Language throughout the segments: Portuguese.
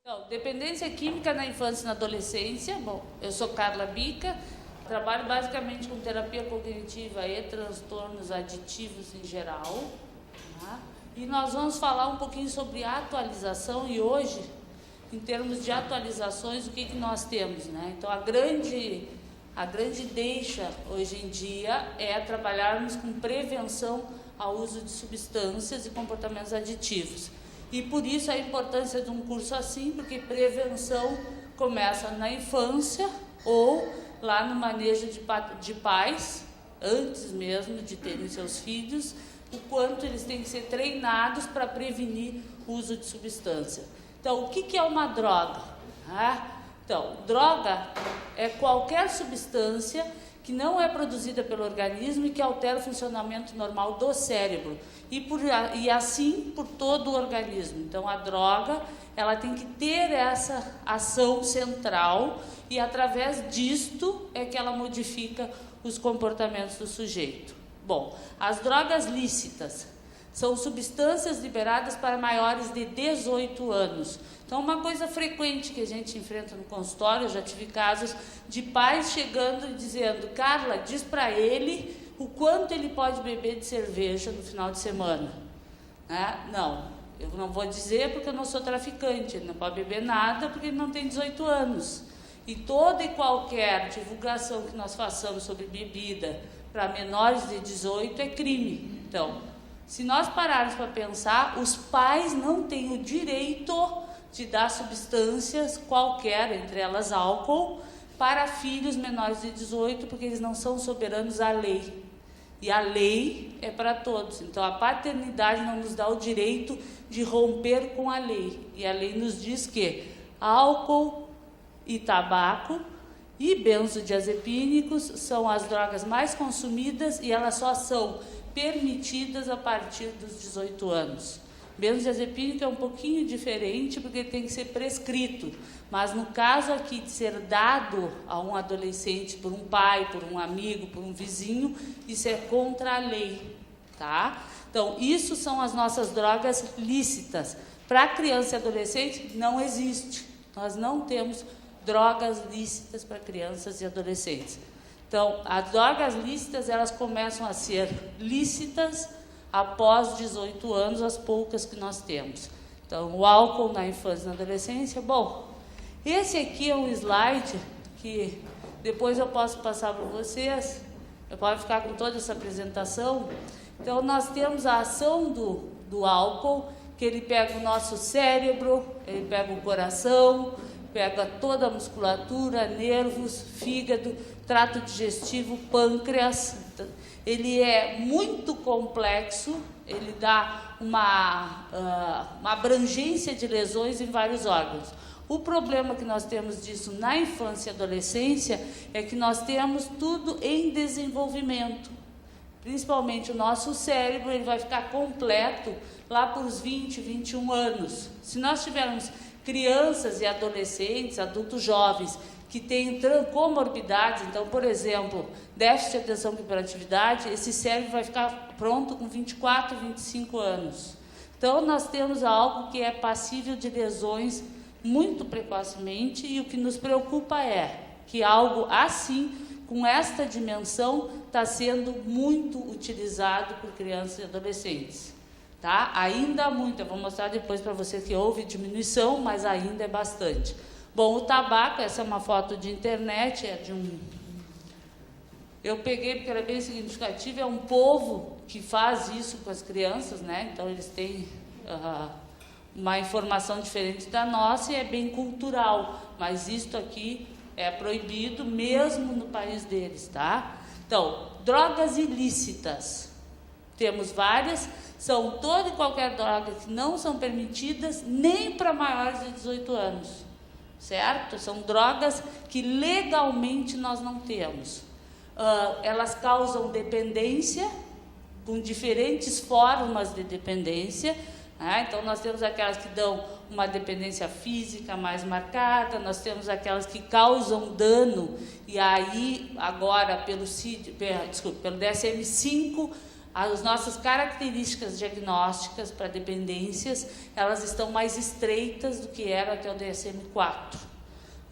Então, dependência química na infância e na adolescência. Bom, eu sou Carla Bica, trabalho basicamente com terapia cognitiva e transtornos aditivos em geral. Tá? E nós vamos falar um pouquinho sobre atualização e hoje, em termos de atualizações, o que nós temos, né? Então, a grande deixa hoje em dia é trabalharmos com prevenção ao uso de substâncias e comportamentos aditivos. E por isso a importância de um curso assim, porque prevenção começa na infância ou lá no manejo de pais, antes mesmo de terem seus filhos, o quanto eles têm que ser treinados para prevenir o uso de substância. Então, o que é uma droga? Então, droga é qualquer substância que não é produzida pelo organismo e que altera o funcionamento normal do cérebro e assim por todo o organismo. Então, a droga ela tem que ter essa ação central e através disto é que ela modifica os comportamentos do sujeito. Bom, as drogas lícitas são substâncias liberadas para maiores de 18 anos. Então, uma coisa frequente que a gente enfrenta no consultório, eu já tive casos de pais chegando e dizendo: Carla, diz para ele o quanto ele pode beber de cerveja no final de semana. Não, eu não vou dizer porque eu não sou traficante, ele não pode beber nada porque ele não tem 18 anos. E toda e qualquer divulgação que nós façamos sobre bebida para menores de 18 é crime. Então, se nós pararmos para pensar, os pais não têm o direito de dar substâncias qualquer, entre elas álcool, para filhos menores de 18, porque eles não são soberanos à lei. E a lei é para todos. Então, a paternidade não nos dá o direito de romper com a lei. E a lei nos diz que álcool e tabaco e benzodiazepínicos são as drogas mais consumidas e elas só são permitidas a partir dos 18 anos. Benzodiazepínico é um pouquinho diferente porque tem que ser prescrito, mas no caso aqui de ser dado a um adolescente por um pai, por um amigo, por um vizinho, isso é contra a lei, tá? Então, isso são as nossas drogas lícitas. Para criança e adolescente, não existe. Nós não temos drogas lícitas para crianças e adolescentes. Então, as drogas lícitas, elas começam a ser lícitas após 18 anos, as poucas que nós temos. Então, o álcool na infância e na adolescência. Bom, esse aqui é um slide que depois eu posso passar para vocês. Eu posso ficar com toda essa apresentação. Então, nós temos a ação do álcool, que ele pega o nosso cérebro, ele pega o coração, pega toda a musculatura, nervos, fígado, trato digestivo, pâncreas. Ele é muito complexo, ele dá uma abrangência de lesões em vários órgãos. O problema que nós temos disso na infância e adolescência é que nós temos tudo em desenvolvimento. Principalmente o nosso cérebro, ele vai ficar completo lá por uns 20, 21 anos. Se nós tivermos crianças e adolescentes, adultos jovens, que têm comorbidades, então, por exemplo, déficit de atenção e hiperatividade, esse cérebro vai ficar pronto com 24, 25 anos. Então, nós temos algo que é passível de lesões muito precocemente e o que nos preocupa é que algo assim, com esta dimensão, está sendo muito utilizado por crianças e adolescentes. Tá? Ainda há muito, eu vou mostrar depois para vocês que houve diminuição, mas ainda é bastante. Bom, o tabaco, essa é uma foto de internet, é de um... Eu peguei porque era bem significativo, é um povo que faz isso com as crianças, né? Então eles têm uma informação diferente da nossa e é bem cultural, mas isto aqui é proibido mesmo no país deles, tá? Então, drogas ilícitas, temos várias, são toda e qualquer droga que não são permitidas nem para maiores de 18 anos. Certo? São drogas que legalmente nós não temos. Elas causam dependência, com diferentes formas de dependência. Então, nós temos aquelas que dão uma dependência física mais marcada, nós temos aquelas que causam dano, e aí, agora, pelo DSM-5, As nossas características diagnósticas para dependências, elas estão mais estreitas do que era até o DSM-4.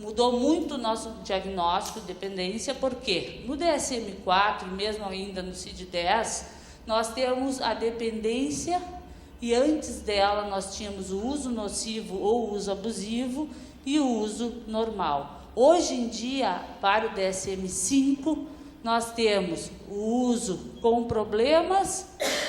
Mudou muito o nosso diagnóstico de dependência, porque no DSM-4, mesmo ainda no CID-10, nós temos a dependência, e antes dela nós tínhamos o uso nocivo ou uso abusivo e o uso normal. Hoje em dia, para o DSM-5, nós temos o uso com problemas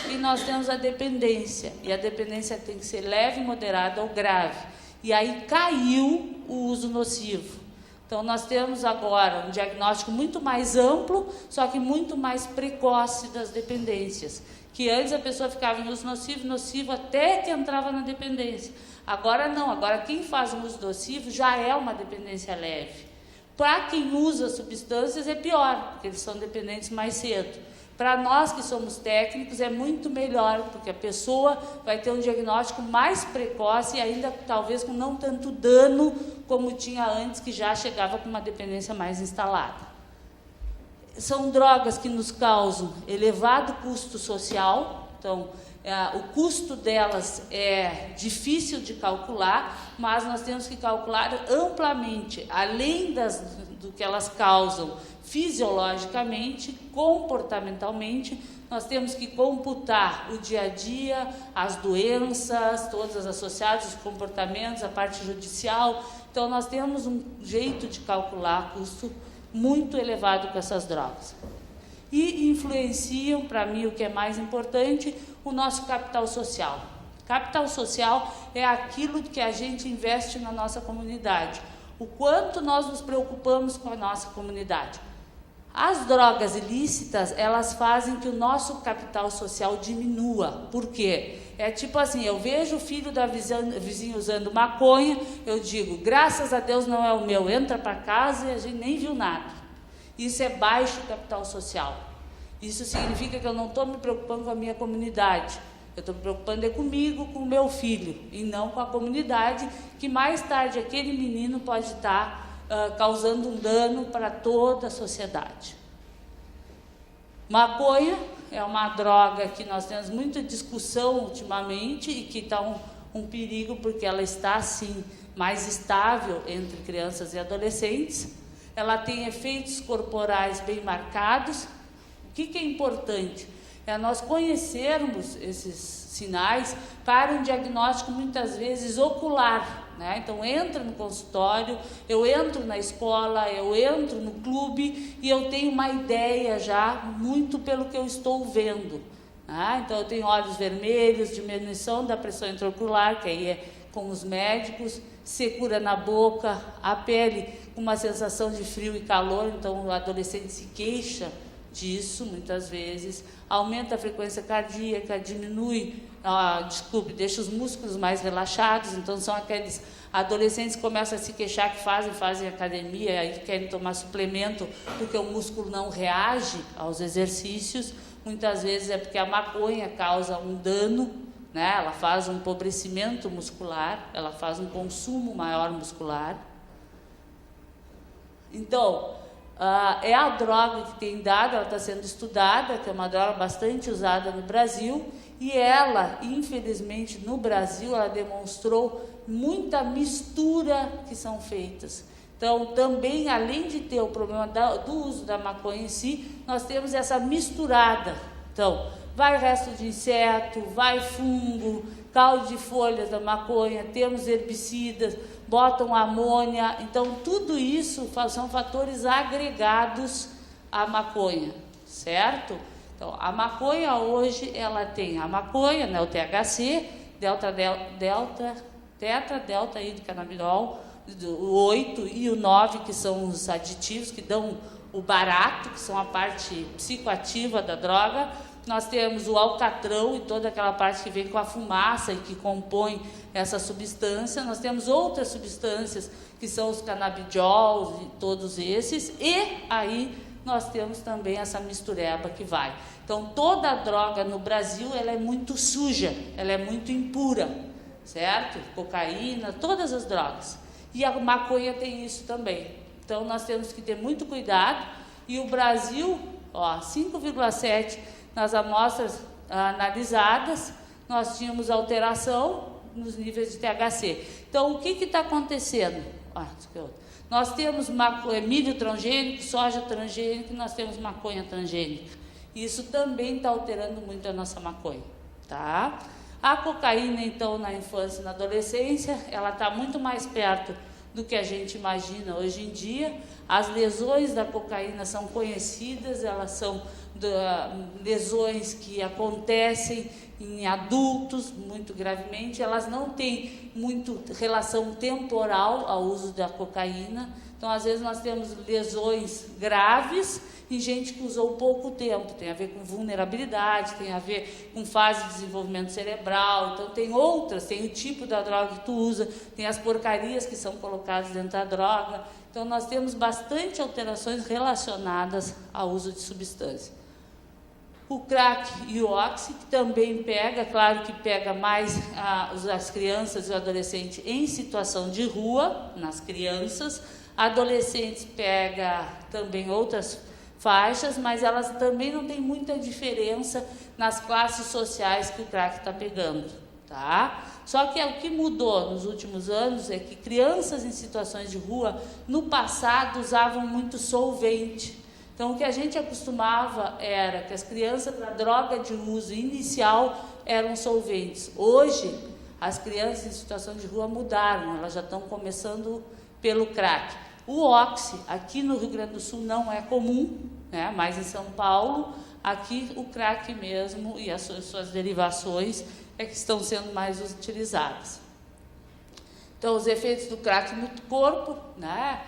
e nós temos a dependência. E a dependência tem que ser leve, moderada ou grave. E aí caiu o uso nocivo. Então, nós temos agora um diagnóstico muito mais amplo, só que muito mais precoce das dependências. Que antes a pessoa ficava em uso nocivo até que entrava na dependência. Agora não, agora quem faz um uso nocivo já é uma dependência leve. Para quem usa substâncias é pior, porque eles são dependentes mais cedo. Para nós que somos técnicos é muito melhor, porque a pessoa vai ter um diagnóstico mais precoce e ainda talvez com não tanto dano como tinha antes, que já chegava com uma dependência mais instalada. São drogas que nos causam elevado custo social, então o custo delas é difícil de calcular, mas nós temos que calcular amplamente, além do que elas causam fisiologicamente, comportamentalmente, nós temos que computar o dia a dia, as doenças, todas as associadas, os comportamentos, a parte judicial. Então, nós temos um jeito de calcular custo muito elevado com essas drogas. E influenciam, para mim, o que é mais importante, o nosso capital social. Capital social é aquilo que a gente investe na nossa comunidade. O quanto nós nos preocupamos com a nossa comunidade. As drogas ilícitas, elas fazem que o nosso capital social diminua. Por quê? É tipo assim, eu vejo o filho da vizinha usando maconha, eu digo, graças a Deus não é o meu, entra para casa e a gente nem viu nada. Isso é baixo capital social. Isso significa que eu não estou me preocupando com a minha comunidade. Eu estou me preocupando comigo, com o meu filho, e não com a comunidade, que mais tarde aquele menino pode estar causando um dano para toda a sociedade. Maconha é uma droga que nós temos muita discussão ultimamente e que está um perigo, porque ela está, sim, mais estável entre crianças e adolescentes. Ela tem efeitos corporais bem marcados. O que é importante? É nós conhecermos esses sinais para um diagnóstico muitas vezes ocular, né? Então entra no consultório, eu entro na escola, eu entro no clube e eu tenho uma ideia já muito pelo que eu estou vendo, né? Então eu tenho olhos vermelhos, diminuição da pressão intraocular, que aí é com os médicos, secura na boca, a pele com uma sensação de frio e calor, então o adolescente se queixa disso muitas vezes, aumenta a frequência cardíaca, diminui, deixa os músculos mais relaxados. Então são aqueles adolescentes que começam a se queixar que fazem academia, aí querem tomar suplemento porque o músculo não reage aos exercícios. Muitas vezes é porque a maconha causa um dano, né? Ela faz um empobrecimento muscular, ela faz um consumo maior muscular. Então, é a droga que tem dado, ela está sendo estudada, que é uma droga bastante usada no Brasil, e ela, infelizmente, no Brasil, ela demonstrou muita mistura que são feitas. Então, também, além de ter o problema do uso da maconha em si, nós temos essa misturada. Então, vai resto de inseto, vai fungo, caldo de folhas da maconha, temos herbicidas, botam amônia. Então, tudo isso são fatores agregados à maconha, certo? Então, a maconha hoje, ela tem a maconha, né, o THC, tetra-delta-hidrocannabinol, o 8 e o 9, que são os aditivos que dão o barato, que são a parte psicoativa da droga. Nós temos o alcatrão e toda aquela parte que vem com a fumaça e que compõe essa substância. Nós temos outras substâncias que são os canabidiols e todos esses. E aí nós temos também essa mistureba que vai. Então, toda a droga no Brasil, ela é muito suja, ela é muito impura, certo? Cocaína, todas as drogas. E a maconha tem isso também. Então, nós temos que ter muito cuidado. E o Brasil, 5,7 nas amostras analisadas, nós tínhamos alteração nos níveis de THC. Então, o que está acontecendo? Nós temos milho transgênico, soja transgênica, nós temos maconha transgênica. Isso também está alterando muito a nossa maconha, tá? A cocaína, então, na infância e na adolescência, ela está muito mais perto do que a gente imagina hoje em dia. As lesões da cocaína são conhecidas, elas são lesões que acontecem em adultos muito gravemente, elas não têm muito relação temporal ao uso da cocaína. Então, às vezes, nós temos lesões graves em gente que usou pouco tempo, tem a ver com vulnerabilidade, tem a ver com fase de desenvolvimento cerebral, então tem outras, tem o tipo da droga que tu usa, tem as porcarias que são colocadas dentro da droga. Então, nós temos bastante alterações relacionadas ao uso de substância. O crack e o oxi, que também pega, claro que pega mais as crianças e o adolescente em situação de rua, nas crianças. Adolescentes pega também outras faixas, mas elas também não têm muita diferença nas classes sociais que o crack está pegando, tá? Só que o que mudou nos últimos anos é que crianças em situações de rua, no passado, usavam muito solvente. Então, o que a gente acostumava era que as crianças, a droga de uso inicial, eram solventes. Hoje, as crianças em situação de rua mudaram, elas já estão começando pelo crack. O oxi, aqui no Rio Grande do Sul, não é comum, né? Mas em São Paulo, aqui o crack mesmo e as suas derivações é que estão sendo mais utilizadas. Então, os efeitos do crack no corpo, né?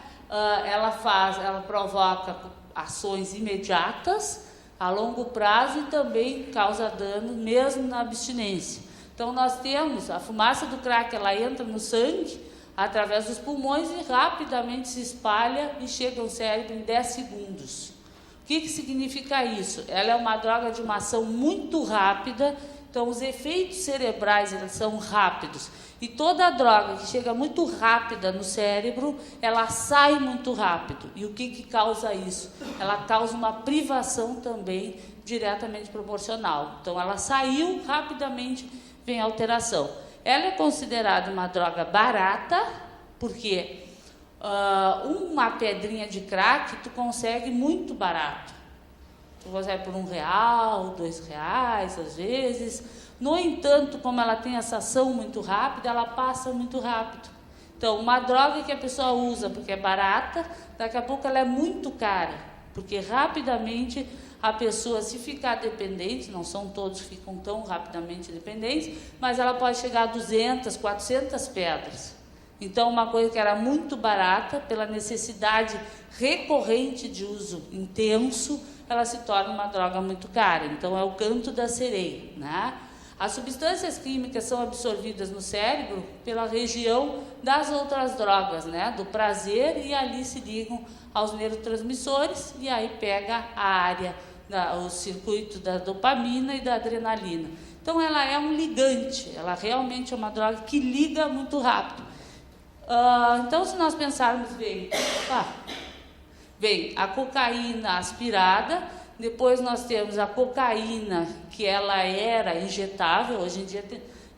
Ela provoca ações imediatas, a longo prazo, e também causa dano mesmo na abstinência. Então, nós temos a fumaça do crack, ela entra no sangue através dos pulmões e rapidamente se espalha e chega ao cérebro em 10 segundos. O que significa isso? Ela é uma droga de uma ação muito rápida, então os efeitos cerebrais eles são rápidos. E toda droga que chega muito rápida no cérebro, ela sai muito rápido. E o que causa isso? Ela causa uma privação também diretamente proporcional. Então, ela saiu rapidamente, vem alteração. Ela é considerada uma droga barata, porque uma pedrinha de crack tu consegue muito barato. Tu consegue por R$1, R$2, às vezes. No entanto, como ela tem essa ação muito rápida, ela passa muito rápido. Então, uma droga que a pessoa usa porque é barata, daqui a pouco ela é muito cara, porque rapidamente a pessoa, se ficar dependente, não são todos que ficam tão rapidamente dependentes, mas ela pode chegar a 200, 400 pedras. Então, uma coisa que era muito barata, pela necessidade recorrente de uso intenso, ela se torna uma droga muito cara. Então, é o canto da sereia, né? As substâncias químicas são absorvidas no cérebro pela região das outras drogas, né? Do prazer, e ali se ligam aos neurotransmissores, e aí pega a área, o circuito da dopamina e da adrenalina. Então, ela é um ligante, ela realmente é uma droga que liga muito rápido. Então, se nós pensarmos bem, vem a cocaína aspirada, depois nós temos a cocaína, que ela era injetável. Hoje em dia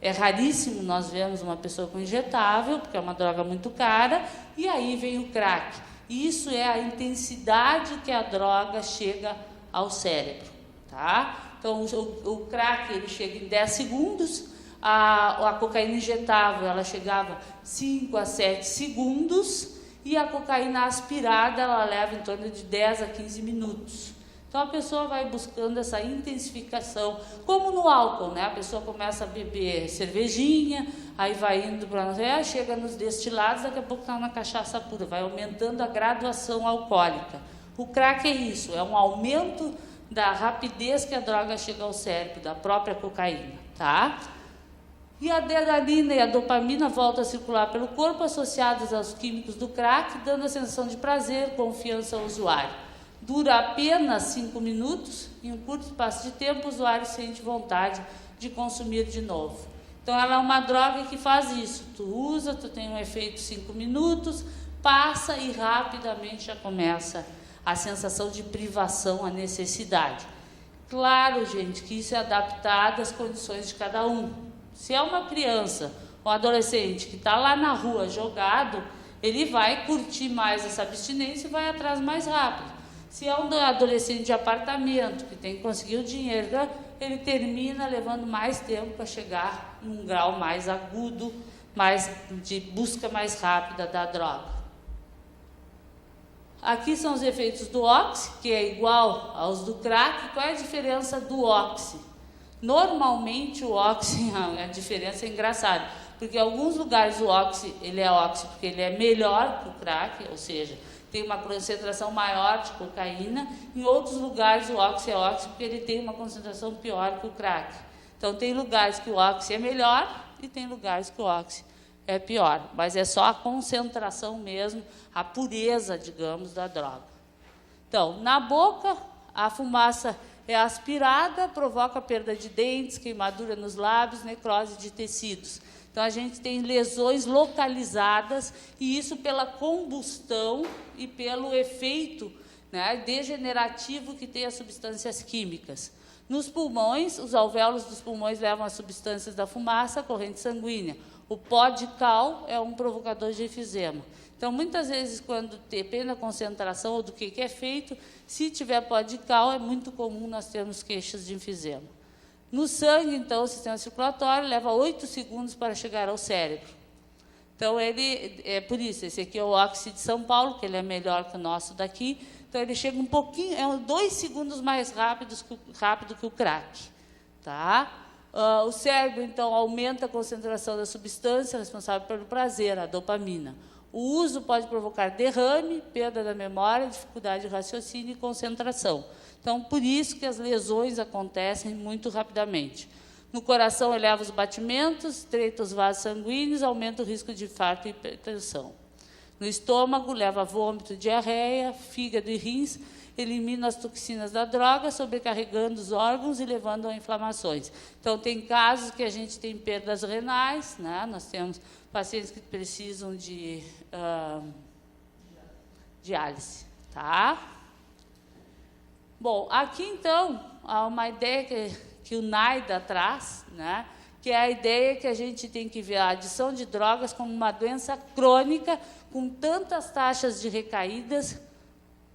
é raríssimo nós vemos uma pessoa com injetável, porque é uma droga muito cara, e aí vem o crack. Isso é a intensidade que a droga chega ao cérebro, tá? Então, o crack, ele chega em 10 segundos, a cocaína injetável, ela chegava 5 a 7 segundos, e a cocaína aspirada, ela leva em torno de 10 a 15 minutos. Então, a pessoa vai buscando essa intensificação, como no álcool, né? A pessoa começa a beber cervejinha, aí vai indo para... chega nos destilados, daqui a pouco está na cachaça pura, vai aumentando a graduação alcoólica. O crack é isso, é um aumento da rapidez que a droga chega ao cérebro, da própria cocaína, tá? E a adrenalina e a dopamina voltam a circular pelo corpo, associadas aos químicos do crack, dando a sensação de prazer, confiança ao usuário. Dura apenas 5 minutos, em um curto espaço de tempo o usuário sente vontade de consumir de novo. Então, ela é uma droga que faz isso. Tu usa, tu tem um efeito 5 minutos, passa e rapidamente já começa a sensação de privação, a necessidade. Claro, gente, que isso é adaptado às condições de cada um. Se é uma criança ou adolescente que está lá na rua jogado, ele vai curtir mais essa abstinência e vai atrás mais rápido. Se é um adolescente de apartamento que tem que conseguir o dinheiro, ele termina levando mais tempo para chegar num grau mais agudo, mais de busca mais rápida da droga. Aqui são os efeitos do oxi, que é igual aos do crack. Qual é a diferença do oxi? Normalmente o oxi, a diferença é engraçada, porque em alguns lugares o oxi, ele é oxi porque ele é melhor que o crack, ou seja, tem uma concentração maior de cocaína. Em outros lugares o oxi é oxi porque ele tem uma concentração pior que o crack. Então tem lugares que o oxi é melhor e tem lugares que o oxi é pior, mas é só a concentração mesmo, a pureza, digamos, da droga. Então, na boca, a fumaça é aspirada, provoca perda de dentes, queimadura nos lábios, necrose de tecidos. Então, a gente tem lesões localizadas, e isso pela combustão e pelo efeito, né, degenerativo que tem as substâncias químicas. Nos pulmões, os alvéolos dos pulmões levam as substâncias da fumaça à corrente sanguínea. O pó de cal é um provocador de efizema. Então, muitas vezes, quando depende da concentração ou do que é feito, se tiver pó de cal, é muito comum nós termos queixas de efizema. No sangue, então, o sistema circulatório leva 8 segundos para chegar ao cérebro. Então, ele é por isso, esse aqui é o óxido de São Paulo, que ele é melhor que o nosso daqui. Então, ele chega um pouquinho, é 2 segundos mais rápido que o crack. Tá? O cérebro, então, aumenta a concentração da substância responsável pelo prazer, a dopamina. O uso pode provocar derrame, perda da memória, dificuldade de raciocínio e concentração. Então, por isso que as lesões acontecem muito rapidamente. No coração, eleva os batimentos, estreita os vasos sanguíneos, aumenta o risco de infarto e hipertensão. No estômago, leva a vômito, diarreia, fígado e rins, elimina as toxinas da droga, sobrecarregando os órgãos e levando a inflamações. Então, tem casos que a gente tem perdas renais, né? Nós temos pacientes que precisam de diálise. Tá? Bom, aqui, então, há uma ideia que o NIDA traz, né? Que é a ideia que a gente tem que ver a adição de drogas como uma doença crônica, com tantas taxas de recaídas,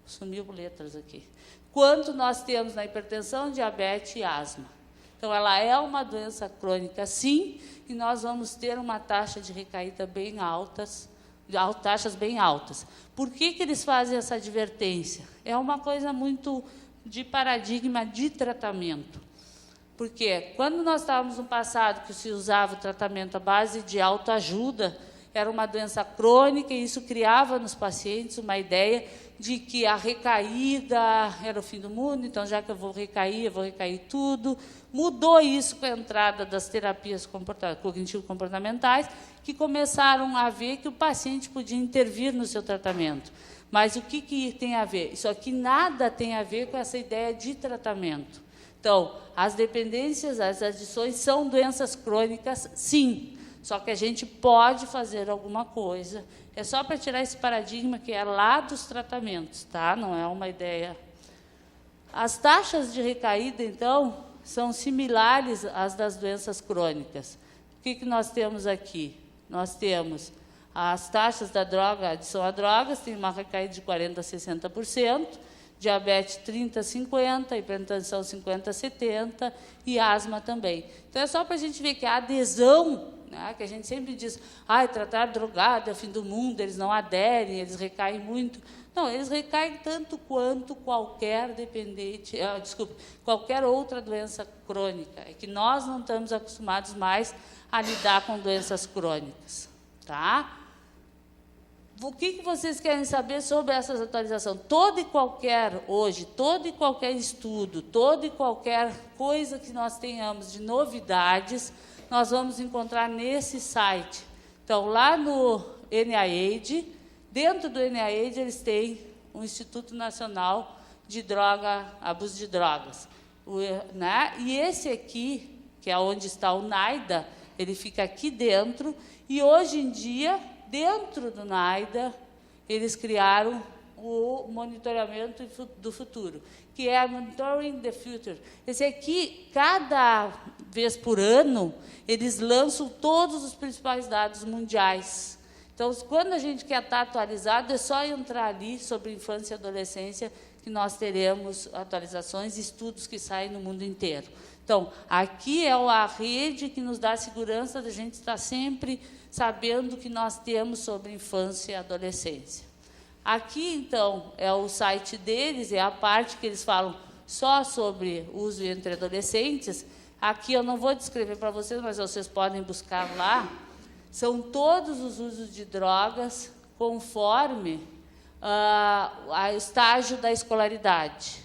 sumiu letras aqui, quanto nós temos na hipertensão, diabetes e asma. Então, ela é uma doença crônica, sim, e nós vamos ter uma taxa de recaída bem altas, taxas bem altas. Por que eles fazem essa advertência? É uma coisa muito de paradigma de tratamento. Porque quando nós estávamos no passado, que se usava o tratamento à base de autoajuda, era uma doença crônica, e isso criava nos pacientes uma ideia de que a recaída era o fim do mundo, então, já que eu vou recair tudo. Mudou isso com a entrada das terapias cognitivo-comportamentais, que começaram a ver que o paciente podia intervir no seu tratamento. Mas o que tem a ver? Isso aqui nada tem a ver com essa ideia de tratamento. Então, as dependências, as adições são doenças crônicas, sim. Só que a gente pode fazer alguma coisa. É só para tirar esse paradigma que é lá dos tratamentos, tá? Não é uma ideia. As taxas de recaída, então, são similares às das doenças crônicas. O que nós temos aqui? Nós temos as taxas da droga, adição a drogas, tem uma recaída de 40% a 60%, diabetes 30% a 50%, hipertensão 50% a 70% e asma também. Então, é só para a gente ver que a adesão, né, que a gente sempre diz, tratar drogado é o fim do mundo, eles não aderem, eles recaem muito. Não, eles recaem tanto quanto qualquer qualquer outra doença crônica. É que nós não estamos acostumados mais a lidar com doenças crônicas. Tá? O que vocês querem saber sobre essas atualizações? Todo e qualquer estudo, toda e qualquer coisa que nós tenhamos de novidades, nós vamos encontrar nesse site. Então, lá no NIAID, dentro do NIAID, eles têm o Instituto Nacional de Abuso de Drogas. Né? E esse aqui, que é onde está o NIDA, ele fica aqui dentro, e hoje em dia, dentro do NIDA, eles criaram o monitoramento do futuro, que é a Monitoring the Future. Esse aqui, cada vez por ano, eles lançam todos os principais dados mundiais. Então, quando a gente quer estar atualizado, é só entrar ali sobre infância e adolescência, que nós teremos atualizações e estudos que saem no mundo inteiro. Então, aqui é a rede que nos dá a segurança de a gente estar sempre sabendo o que nós temos sobre infância e adolescência. Aqui, então, é o site deles, é a parte que eles falam só sobre uso entre adolescentes. Aqui eu não vou descrever para vocês, mas vocês podem buscar lá. São todos os usos de drogas conforme o estágio da escolaridade.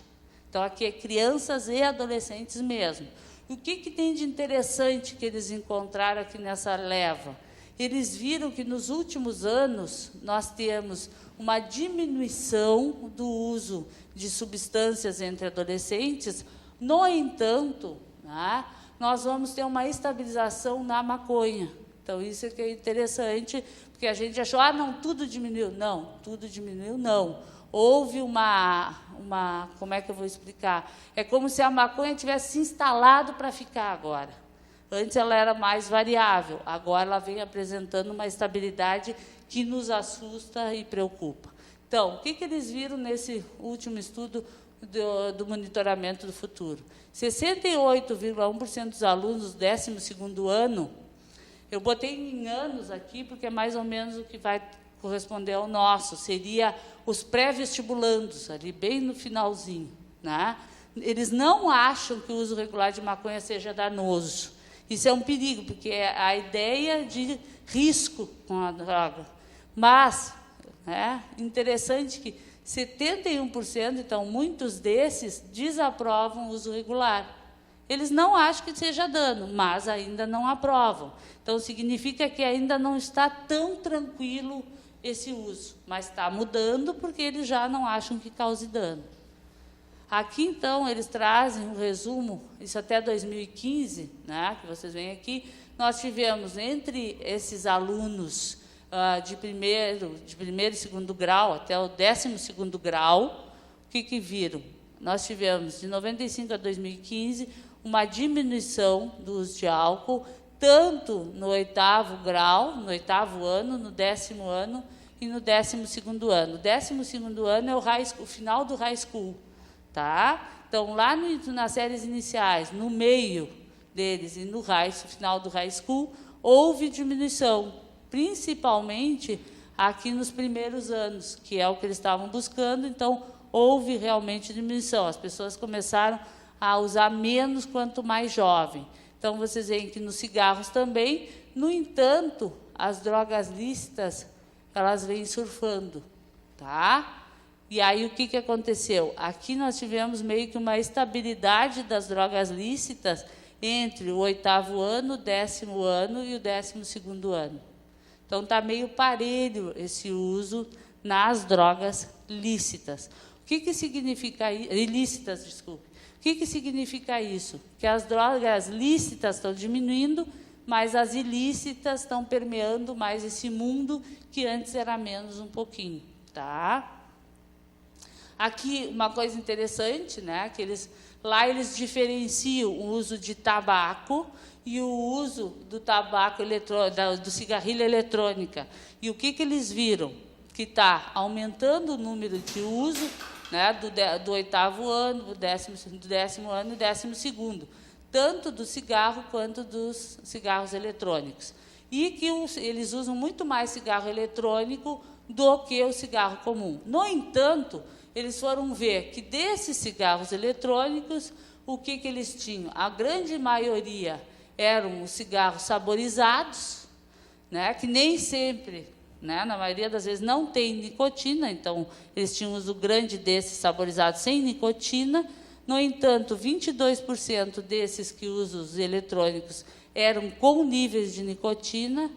Então, aqui é crianças e adolescentes mesmo. E o que tem de interessante que eles encontraram aqui nessa leva? Eles viram que, nos últimos anos, nós temos uma diminuição do uso de substâncias entre adolescentes. No entanto, né, nós vamos ter uma estabilização na maconha. Então, isso é que é interessante, porque a gente achou, não, tudo diminuiu. Não, tudo diminuiu, não. Houve como é que eu vou explicar? É como se a maconha tivesse se instalado para ficar agora. Antes ela era mais variável, agora ela vem apresentando uma estabilidade que nos assusta e preocupa. Então, o que eles viram nesse último estudo do monitoramento do futuro? 68,1% dos alunos do 12º ano, eu botei em anos aqui, porque é mais ou menos o que vai corresponder ao nosso, seria os pré-vestibulandos, ali bem no finalzinho, né? Eles não acham que o uso regular de maconha seja danoso. Isso é um perigo, porque é a ideia de risco com a droga. Mas, interessante que 71%, então, muitos desses desaprovam o uso regular. Eles não acham que seja dano, mas ainda não aprovam. Então, significa que ainda não está tão tranquilo esse uso, mas está mudando porque eles já não acham que cause dano. Aqui, então, eles trazem um resumo, isso até 2015, né, que vocês veem aqui, nós tivemos, entre esses alunos de primeiro e segundo grau até o 12º grau, o que viram? Nós tivemos, de 95 a 2015, uma diminuição do uso de álcool, tanto no 8º grau, no 8º ano, no 10º ano e no 12º ano. O 12º ano é o final do high school. Tá? Então, lá nas séries iniciais, no meio deles e no final do high school, houve diminuição, principalmente aqui nos primeiros anos, que é o que eles estavam buscando. Então, houve realmente diminuição. As pessoas começaram a usar menos quanto mais jovem. Então, vocês veem que nos cigarros também. No entanto, as drogas lícitas, elas vêm surfando. Tá? E aí, o que aconteceu? Aqui nós tivemos meio que uma estabilidade das drogas lícitas entre o 8º ano, o 10º ano e o 12º ano. Então, está meio parelho esse uso nas drogas lícitas. O que significa isso? Ilícitas, desculpe. O que significa isso? Que as drogas lícitas estão diminuindo, mas as ilícitas estão permeando mais esse mundo, que antes era menos um pouquinho. Tá? Aqui, uma coisa interessante, né, que lá eles diferenciam o uso de tabaco e o uso do tabaco do cigarrilho eletrônica. E o que eles viram? Que está aumentando o número de uso, né, do 8º ano, do 10º ano e 12º, tanto do cigarro quanto dos cigarros eletrônicos. E que eles usam muito mais cigarro eletrônico do que o cigarro comum. No entanto, eles foram ver que desses cigarros eletrônicos, o que eles tinham? A grande maioria eram os cigarros saborizados, né, que nem sempre, né, na maioria das vezes, não tem nicotina, então eles tinham uso grande desses saborizados sem nicotina. No entanto, 22% desses que usam os eletrônicos eram com níveis de nicotina,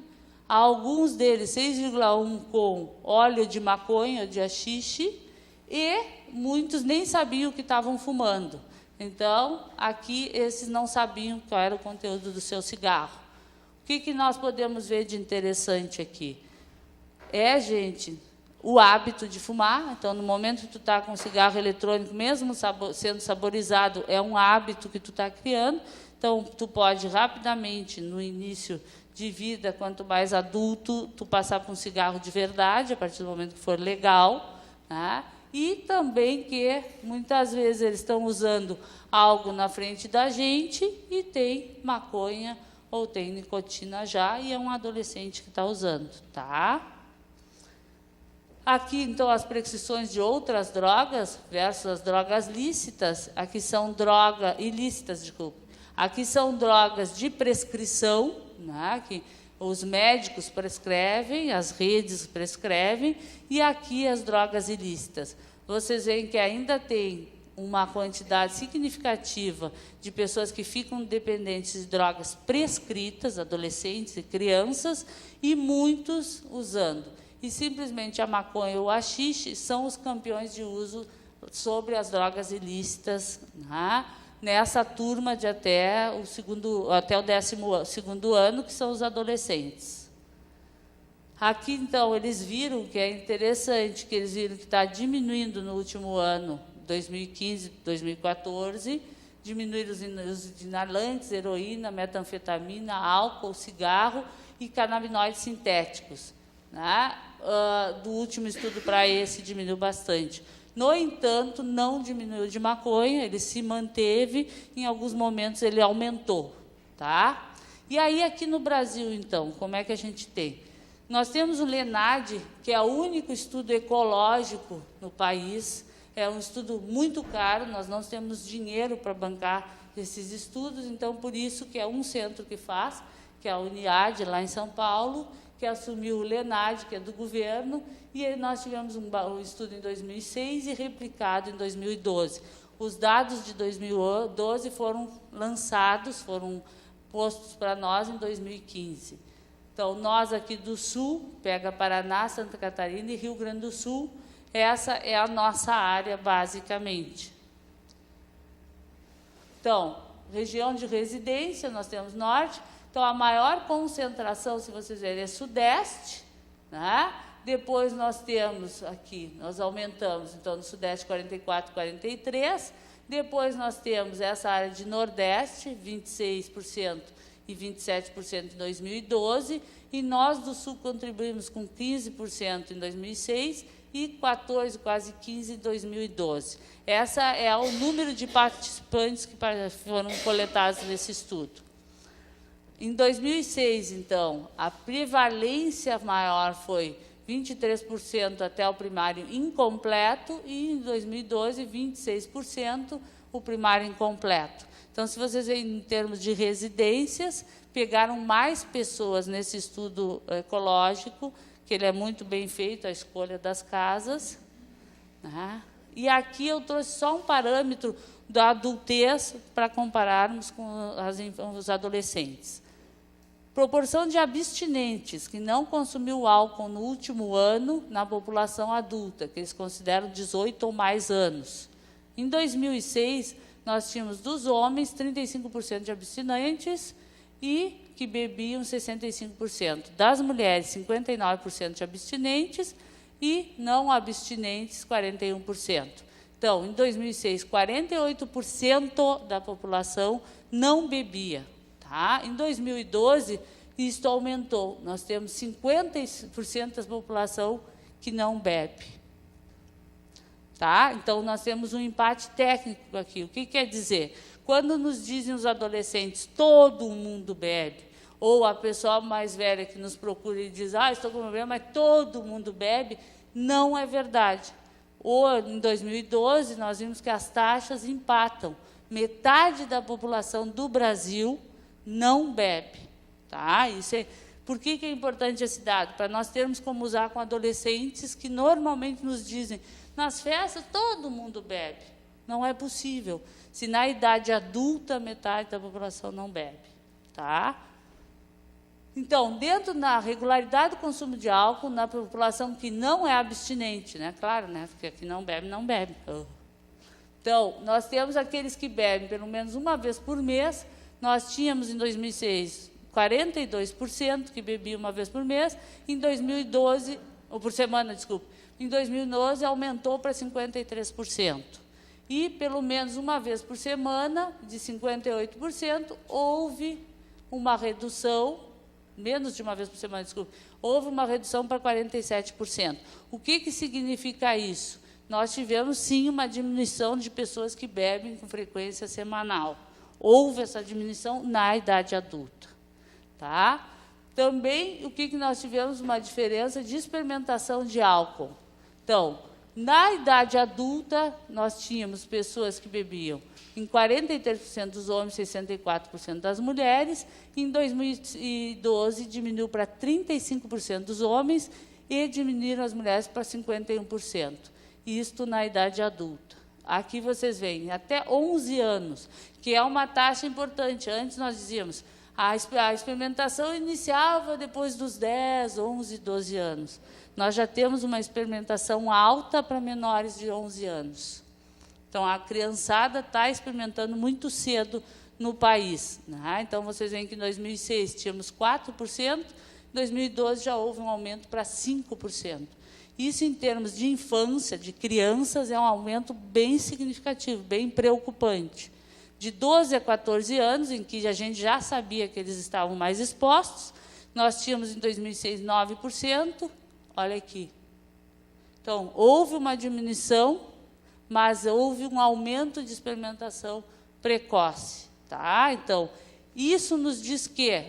alguns deles, 6,1%, com óleo de maconha, de haxixe, e muitos nem sabiam o que estavam fumando. Então, aqui, esses não sabiam qual era o conteúdo do seu cigarro. O que nós podemos ver de interessante aqui? Gente, o hábito de fumar. Então, no momento que tu está com cigarro eletrônico, mesmo sendo saborizado, é um hábito que tu está criando. Então, tu pode rapidamente, no início de vida, quanto mais adulto, tu passar por um cigarro de verdade, a partir do momento que for legal, né? E também que, muitas vezes, eles estão usando algo na frente da gente e tem maconha ou tem nicotina já, e é um adolescente que está usando, tá? Aqui, então, as prescrições de outras drogas versus as drogas lícitas. Aqui são drogas ilícitas, desculpa. Aqui são drogas de prescrição, né, que os médicos prescrevem, as redes prescrevem, e aqui as drogas ilícitas. Vocês veem que ainda tem uma quantidade significativa de pessoas que ficam dependentes de drogas prescritas, adolescentes e crianças, e muitos usando. E simplesmente a maconha ou o haxixe são os campeões de uso sobre as drogas ilícitas, né? Nessa turma de até o 12º ano, que são os adolescentes. Aqui, então, eles viram que é interessante, que eles viram que está diminuindo no último ano, 2015, 2014, diminuir os usos de inalantes, heroína, metanfetamina, álcool, cigarro e canabinoides sintéticos, né? Do último estudo para esse, diminuiu bastante. No entanto, não diminuiu de maconha, ele se manteve, em alguns momentos ele aumentou, tá? E aí, aqui no Brasil, então, como é que a gente tem? Nós temos o LENAD, que é o único estudo ecológico no país, é um estudo muito caro, nós não temos dinheiro para bancar esses estudos, então, por isso que é um centro que faz, que é a Uniad, lá em São Paulo, que assumiu o LENAD, que é do governo, e aí nós tivemos um estudo em 2006 e replicado em 2012. Os dados de 2012 foram lançados, foram postos para nós em 2015. Então, nós aqui do Sul, pega Paraná, Santa Catarina e Rio Grande do Sul, essa é a nossa área, basicamente. Então, região de residência, nós temos norte. Então, a maior concentração, se vocês verem, é sudeste, né? Depois nós temos aqui, nós aumentamos, então, no sudeste 44, 43. Depois nós temos essa área de nordeste, 26% e 27% em 2012. E nós do sul contribuímos com 15% em 2006 e 14%, quase 15% em 2012. Esse é o número de participantes que foram coletados nesse estudo. Em 2006, então, a prevalência maior foi 23% até o primário incompleto e, em 2012, 26% o primário incompleto. Então, se vocês veem em termos de residências, pegaram mais pessoas nesse estudo ecológico, que ele é muito bem feito, a escolha das casas, né? E aqui eu trouxe só um parâmetro da adultez para compararmos com os adolescentes. Proporção de abstinentes que não consumiu álcool no último ano na população adulta, que eles consideram 18 ou mais anos. Em 2006, nós tínhamos dos homens 35% de abstinentes e que bebiam 65%. Das mulheres, 59% de abstinentes e não abstinentes, 41%. Então, em 2006, 48% da população não bebia. Tá? Em 2012, isto aumentou. Nós temos 50% da população que não bebe. Tá? Então, nós temos um empate técnico aqui. O que quer dizer? Quando nos dizem os adolescentes, todo mundo bebe, ou a pessoa mais velha que nos procura e diz, estou com problema, mas todo mundo bebe, não é verdade. Ou, em 2012, nós vimos que as taxas empatam. Metade da população do Brasil não bebe. Tá? Por que é importante esse dado? Para nós termos como usar com adolescentes que normalmente nos dizem, nas festas todo mundo bebe. Não é possível. Se na idade adulta, metade da população não bebe. Tá? Então, dentro da regularidade do consumo de álcool, na população que não é abstinente, né? Claro, né? Porque aqui não bebe, não bebe. Então, nós temos aqueles que bebem pelo menos uma vez por mês. Nós tínhamos, em 2006, 42% que bebiam uma vez por mês. Em 2012, ou por semana, desculpe. Em 2012, aumentou para 53%. E, pelo menos uma vez por semana, de 58%, houve uma redução, menos de uma vez por semana, desculpe, houve uma redução para 47%. O que significa isso? Nós tivemos, sim, uma diminuição de pessoas que bebem com frequência semanal. Houve essa diminuição na idade adulta. Tá? Também, o que nós tivemos? Uma diferença de experimentação de álcool. Então, na idade adulta, nós tínhamos pessoas que bebiam em 43% dos homens, 64% das mulheres. Em 2012, diminuiu para 35% dos homens e diminuíram as mulheres para 51%. Isto na idade adulta. Aqui vocês veem, até 11 anos, que é uma taxa importante. Antes nós dizíamos, a experimentação iniciava depois dos 10, 11, 12 anos. Nós já temos uma experimentação alta para menores de 11 anos. Então, a criançada está experimentando muito cedo no país. Né? Então, vocês veem que em 2006 tínhamos 4%, em 2012 já houve um aumento para 5%. Isso, em termos de infância, de crianças, é um aumento bem significativo, bem preocupante. De 12 a 14 anos, em que a gente já sabia que eles estavam mais expostos, nós tínhamos, em 2006, 9%. Olha aqui. Então, houve uma diminuição, mas houve um aumento de experimentação precoce. Tá? Então, isso nos diz que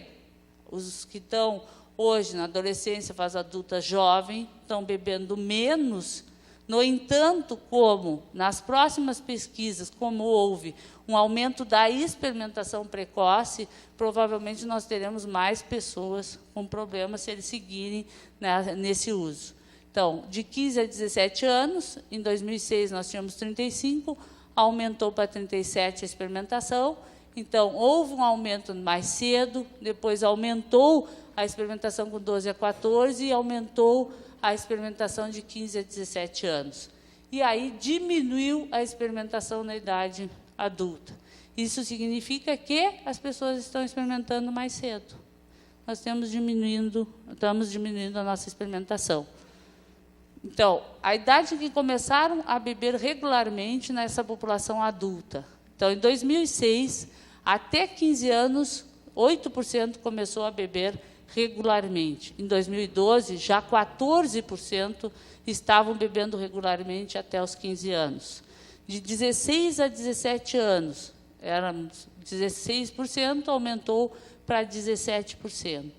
os que estão hoje na adolescência, fase adulta, jovem, estão bebendo menos. No entanto, como nas próximas pesquisas, como houve um aumento da experimentação precoce, provavelmente nós teremos mais pessoas com problemas se eles seguirem, né, nesse uso. Então, de 15 a 17 anos, em 2006 nós tínhamos 35, aumentou para 37 a experimentação. Então, houve um aumento mais cedo, depois aumentou a experimentação com 12 a 14 e aumentou a experimentação de 15 a 17 anos. E aí diminuiu a experimentação na idade adulta. Isso significa que as pessoas estão experimentando mais cedo. Nós estamos diminuindo a nossa experimentação. Então, a idade em que começaram a beber regularmente nessa população adulta. Então, em 2006, até 15 anos, 8% começou a beber regularmente. Em 2012, já 14% estavam bebendo regularmente até os 15 anos. De 16 a 17 anos, era 16%, aumentou para 17%.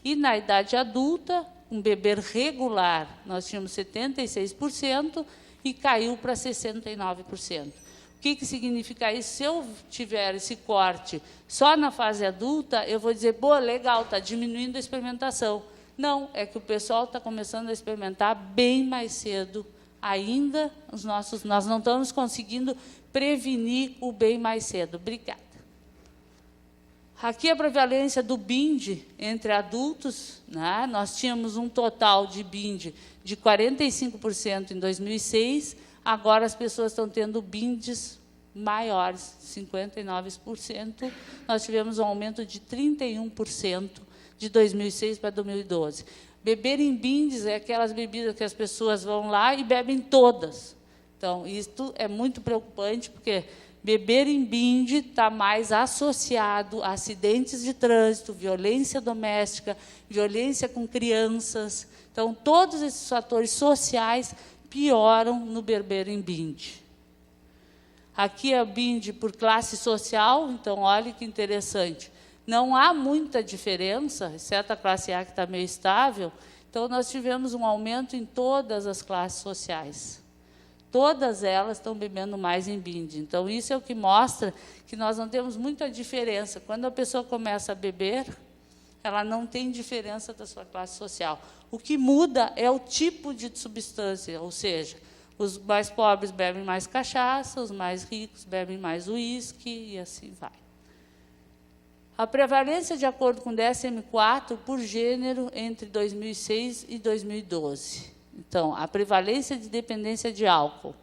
E na idade adulta, um beber regular, nós tínhamos 76% e caiu para 69%. O que significa isso? Se eu tiver esse corte só na fase adulta, eu vou dizer, pô, legal, está diminuindo a experimentação. Não, é que o pessoal está começando a experimentar bem mais cedo ainda. Nós não estamos conseguindo prevenir o bem mais cedo. Obrigada. Aqui a prevalência do BIND entre adultos, né? Nós tínhamos um total de BIND de 45% em 2006, agora as pessoas estão tendo BINDs maiores, 59%. Nós tivemos um aumento de 31% de 2006 para 2012. Beber em BINDs é aquelas bebidas que as pessoas vão lá e bebem todas. Então, isto é muito preocupante, porque beber em BIND está mais associado a acidentes de trânsito, violência doméstica, violência com crianças. Então, todos esses fatores sociais pioram no beber em BIND. Aqui é o BIND por classe social, então, olha que interessante. Não há muita diferença, exceto a classe A, que está meio estável. Então, nós tivemos um aumento em todas as classes sociais. Todas elas estão bebendo mais em BIND. Então, isso é o que mostra que nós não temos muita diferença. Quando a pessoa começa a beber, ela não tem diferença da sua classe social. O que muda é o tipo de substância, ou seja, os mais pobres bebem mais cachaça, os mais ricos bebem mais uísque, e assim vai. A prevalência, de acordo com o DSM-4, por gênero, entre 2006 e 2012. Então, a prevalência de dependência de álcool.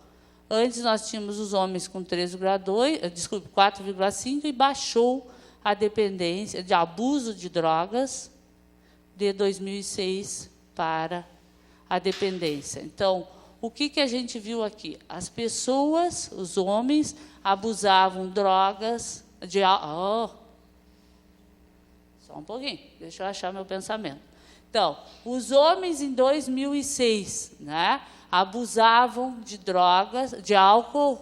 Antes, nós tínhamos os homens com 4,5 e baixou a dependência de abuso de drogas de 2006 para a dependência. Então, o que a gente viu aqui? As pessoas, os homens, abusavam drogas de álcool. Só um pouquinho, deixa eu achar meu pensamento. Então, os homens em 2006, né, abusavam de drogas, de álcool,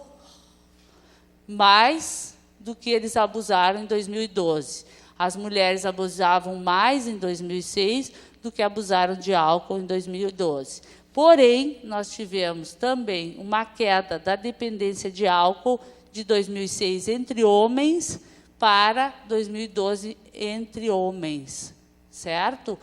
mais do que eles abusaram em 2012. As mulheres abusavam mais em 2006 do que abusaram de álcool em 2012. Porém, nós tivemos também uma queda da dependência de álcool de 2006 entre homens para 2012 entre homens, certo?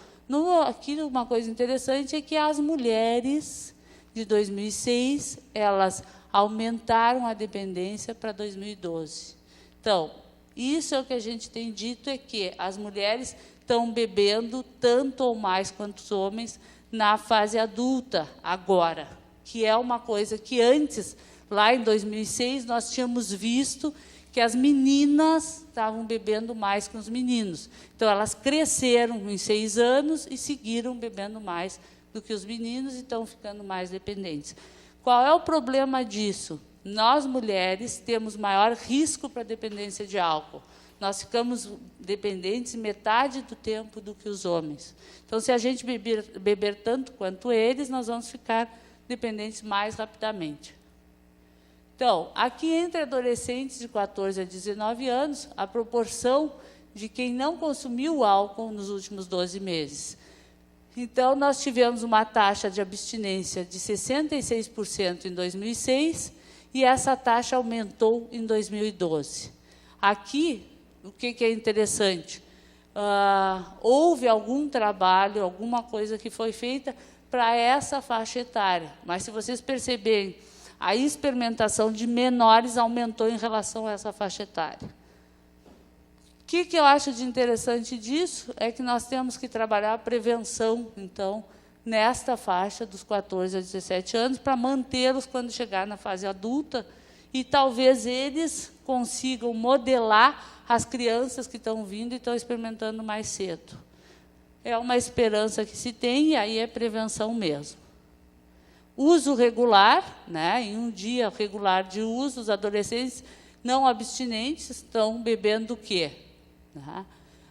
Aqui uma coisa interessante é que as mulheres de 2006, elas aumentaram a dependência para 2012. Então, isso é o que a gente tem dito, é que as mulheres estão bebendo tanto ou mais quanto os homens na fase adulta agora, que é uma coisa que antes, lá em 2006, nós tínhamos visto que as meninas estavam bebendo mais que os meninos. Então, elas cresceram em 6 anos e seguiram bebendo mais do que os meninos e estão ficando mais dependentes. Qual é o problema disso? Nós, mulheres, temos maior risco para dependência de álcool. Nós ficamos dependentes metade do tempo do que os homens. Então, se a gente beber tanto quanto eles, nós vamos ficar dependentes mais rapidamente. Então, aqui entre adolescentes de 14 a 19 anos, a proporção de quem não consumiu álcool nos últimos 12 meses. Então, nós tivemos uma taxa de abstinência de 66% em 2006 e essa taxa aumentou em 2012. Aqui, o que é interessante? Houve algum trabalho, alguma coisa que foi feita para essa faixa etária, mas se vocês perceberem, a experimentação de menores aumentou em relação a essa faixa etária. O que eu acho de interessante disso é que nós temos que trabalhar a prevenção, então, nesta faixa dos 14 a 17 anos, para mantê-los quando chegar na fase adulta, e talvez eles consigam modelar as crianças que estão vindo e estão experimentando mais cedo. É uma esperança que se tem, e aí é prevenção mesmo. Uso regular, né, em um dia regular de uso, os adolescentes não abstinentes estão bebendo o quê?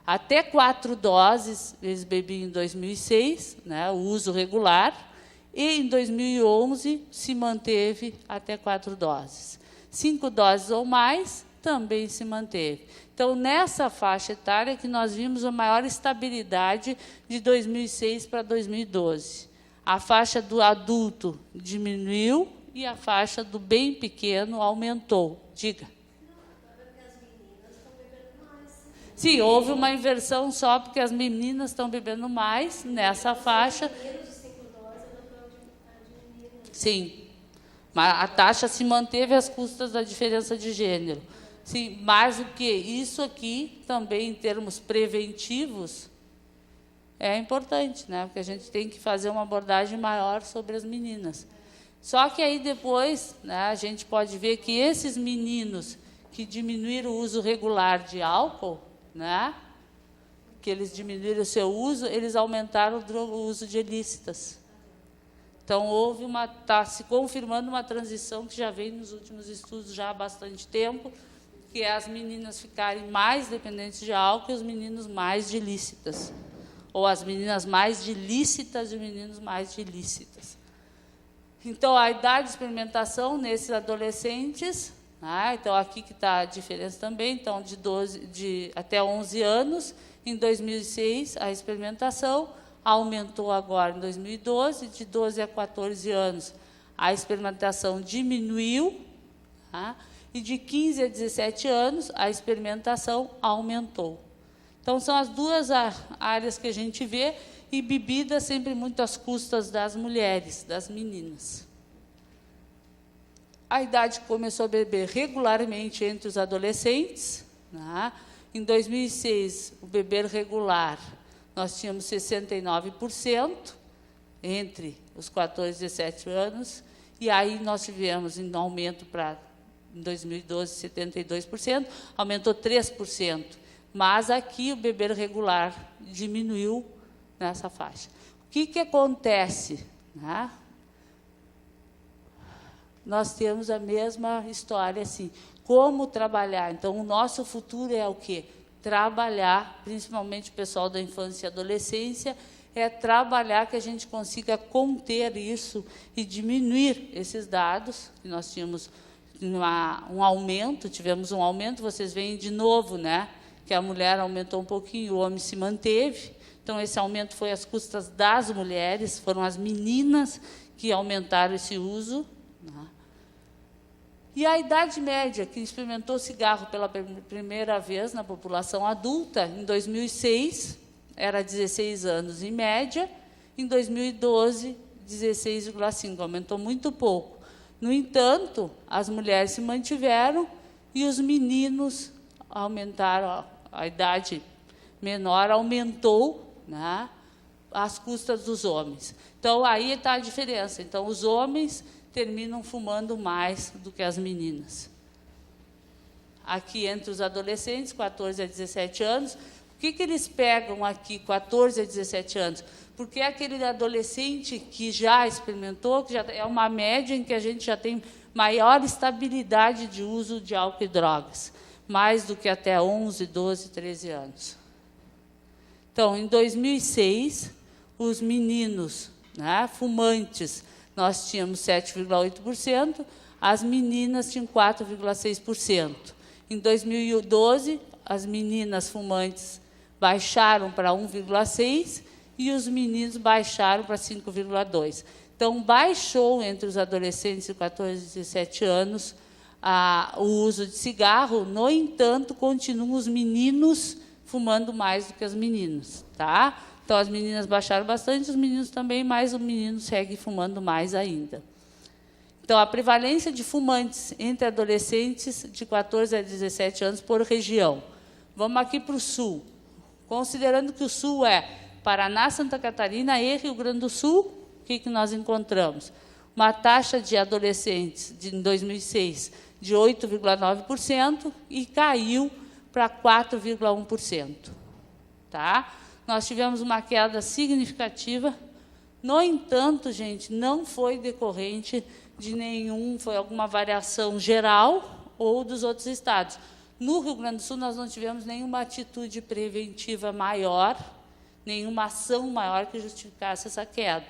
Até 4 doses eles bebiam em 2006, né, o uso regular, e em 2011 se manteve até 4 doses. 5 doses ou mais também se manteve. Então, nessa faixa etária que nós vimos a maior estabilidade de 2006 para 2012. A faixa do adulto diminuiu e a faixa do bem pequeno aumentou. Diga. Sim, houve uma inversão só porque as meninas estão bebendo mais nessa faixa. Sim, mas a taxa se manteve às custas da diferença de gênero. Sim, mais do que isso aqui, também em termos preventivos, é importante, né? Porque a gente tem que fazer uma abordagem maior sobre as meninas. Só que aí depois, né, a gente pode ver que esses meninos que diminuíram o uso regular de álcool, né, que eles diminuíram o seu uso, eles aumentaram o uso de ilícitas. Então, está se confirmando uma transição que já vem nos últimos estudos já há bastante tempo, que é as meninas ficarem mais dependentes de álcool e os meninos mais de ilícitas. Ou as meninas mais de lícitas e os meninos mais de ilícitas. Então, a idade de experimentação nesses adolescentes, né, então aqui que está a diferença também, então até 11 anos, em 2006 a experimentação aumentou agora em 2012, de 12 a 14 anos a experimentação diminuiu, tá, e de 15 a 17 anos a experimentação aumentou. Então, são as duas áreas que a gente vê, e bebida sempre muito às custas das mulheres, das meninas. A idade que começou a beber regularmente entre os adolescentes, né? Em 2006, o beber regular, nós tínhamos 69% entre os 14 e 17 anos, e aí nós tivemos um aumento para, em 2012, 72%, aumentou 3%. Mas aqui o beber regular diminuiu nessa faixa. O que acontece? né? Nós temos a mesma história, assim, como trabalhar. Então, o nosso futuro é o quê? Trabalhar, principalmente o pessoal da infância e adolescência, é trabalhar que a gente consiga conter isso e diminuir esses dados, que nós tínhamos um aumento, tivemos um aumento, vocês veem de novo, né, que a mulher aumentou um pouquinho, o homem se manteve. Então, esse aumento foi às custas das mulheres, foram as meninas que aumentaram esse uso, né? E a idade média, que experimentou cigarro pela primeira vez na população adulta, em 2006, era 16 anos em média, em 2012, 16,5, aumentou muito pouco. No entanto, as mulheres se mantiveram e os meninos aumentaram, a idade menor aumentou, né, às custas dos homens. Então, aí está a diferença. Então, os homens terminam fumando mais do que as meninas. Aqui, entre os adolescentes, 14 a 17 anos, o que eles pegam aqui, 14 a 17 anos? Porque é aquele adolescente que já experimentou, que já é uma média em que a gente já tem maior estabilidade de uso de álcool e drogas, mais do que até 11, 12, 13 anos. Então, em 2006, os meninos, né, fumantes, nós tínhamos 7,8%, as meninas tinham 4,6%. Em 2012, as meninas fumantes baixaram para 1,6% e os meninos baixaram para 5,2%. Então, baixou entre os adolescentes de 14 e 17 anos o uso de cigarro, no entanto, continuam os meninos fumando mais do que as meninas, tá? Então, as meninas baixaram bastante, os meninos também, mas o menino segue fumando mais ainda. Então, a prevalência de fumantes entre adolescentes de 14 a 17 anos por região. Vamos aqui para o Sul. Considerando que o Sul é Paraná, Santa Catarina e Rio Grande do Sul, o que nós encontramos? Uma taxa de adolescentes, em 2006, de 8,9% e caiu para 4,1%. Tá? Nós tivemos uma queda significativa. No entanto, gente, não foi decorrente de nenhum, foi alguma variação geral ou dos outros estados. No Rio Grande do Sul, nós não tivemos nenhuma atitude preventiva maior, nenhuma ação maior que justificasse essa queda.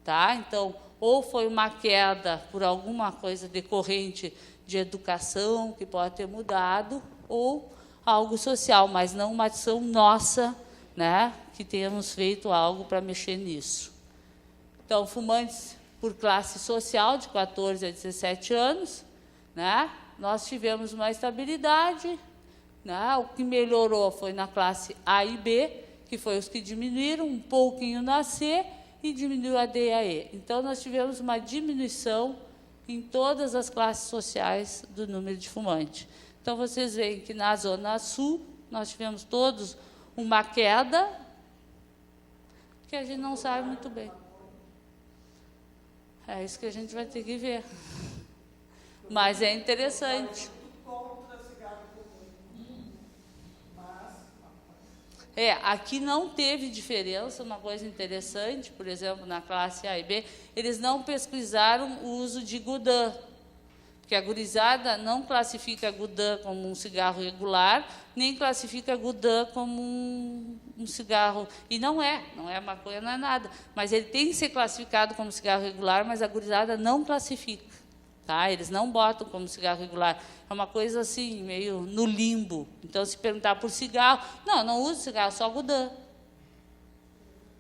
Tá? Então, ou foi uma queda por alguma coisa decorrente de educação, que pode ter mudado, ou algo social, mas não uma ação nossa, né, que tenhamos feito algo para mexer nisso. Então, fumantes por classe social, de 14 a 17 anos, né, nós tivemos uma estabilidade, né, o que melhorou foi na classe A e B, que foi os que diminuíram, um pouquinho na C, e diminuiu a D e a E. Então, nós tivemos uma diminuição em todas as classes sociais do número de fumantes. Então, vocês veem que na Zona Sul, nós tivemos todos uma queda que a gente não sabe muito bem. É isso que a gente vai ter que ver. Mas é interessante. Aqui não teve diferença, uma coisa interessante, por exemplo, na classe A e B, eles não pesquisaram o uso de Gudan, porque a gurizada não classifica Gudan como um cigarro regular, nem classifica Gudan como um cigarro, e não é maconha, não é nada, mas ele tem que ser classificado como cigarro regular, mas a gurizada não classifica, tá? Eles não botam como cigarro regular, é uma coisa assim, meio no limbo. Então, se perguntar por cigarro, não uso cigarro, só Gudan.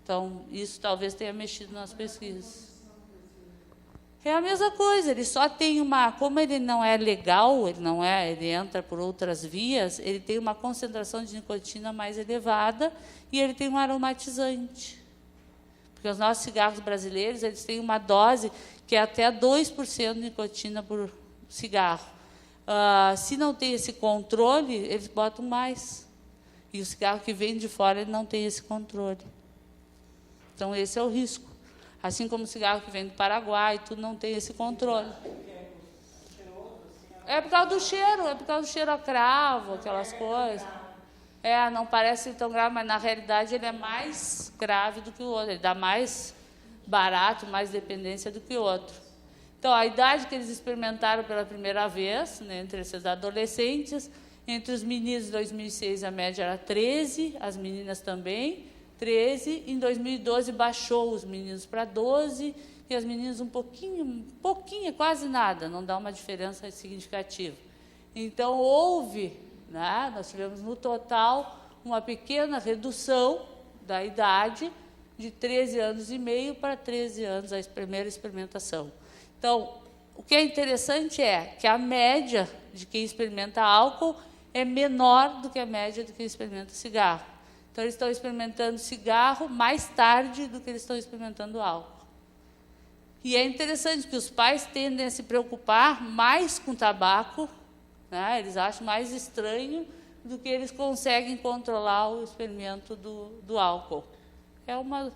Então, isso talvez tenha mexido nas pesquisas. É a mesma coisa, ele só tem como ele não é legal, ele entra por outras vias, ele tem uma concentração de nicotina mais elevada e ele tem um aromatizante. Porque os nossos cigarros brasileiros, eles têm uma dose que é até 2% de nicotina por cigarro. Se não tem esse controle, eles botam mais. E o cigarro que vem de fora, ele não tem esse controle. Então, esse é o risco. Assim como o cigarro que vem do Paraguai, tudo não tem esse controle. É por causa do cheiro a cravo, aquelas coisas. Não parece tão grave, mas na realidade ele é mais grave do que o outro, ele dá mais barato, mais dependência do que outro. Então, a idade que eles experimentaram pela primeira vez, né, entre esses adolescentes, entre os meninos, em 2006, a média era 13, as meninas também, 13. Em 2012, baixou os meninos para 12, e as meninas um pouquinho, quase nada, não dá uma diferença significativa. Então, houve, né, nós tivemos no total uma pequena redução da idade, de 13 anos e meio para 13 anos, a primeira experimentação. Então, o que é interessante é que a média de quem experimenta álcool é menor do que a média de quem experimenta cigarro. Então, eles estão experimentando cigarro mais tarde do que eles estão experimentando álcool. E é interessante que os pais tendem a se preocupar mais com tabaco, né? Eles acham mais estranho do que eles conseguem controlar o experimento do álcool. É uma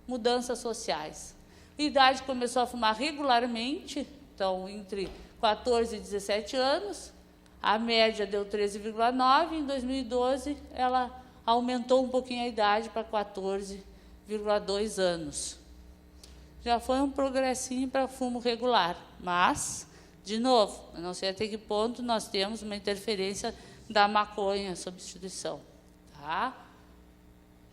mudanças sociais. A idade começou a fumar regularmente, então, entre 14 e 17 anos, a média deu 13,9, em 2012, ela aumentou um pouquinho a idade para 14,2 anos. Já foi um progressinho para fumo regular, mas, de novo, eu não sei até que ponto nós temos uma interferência da maconha, substituição. Tá?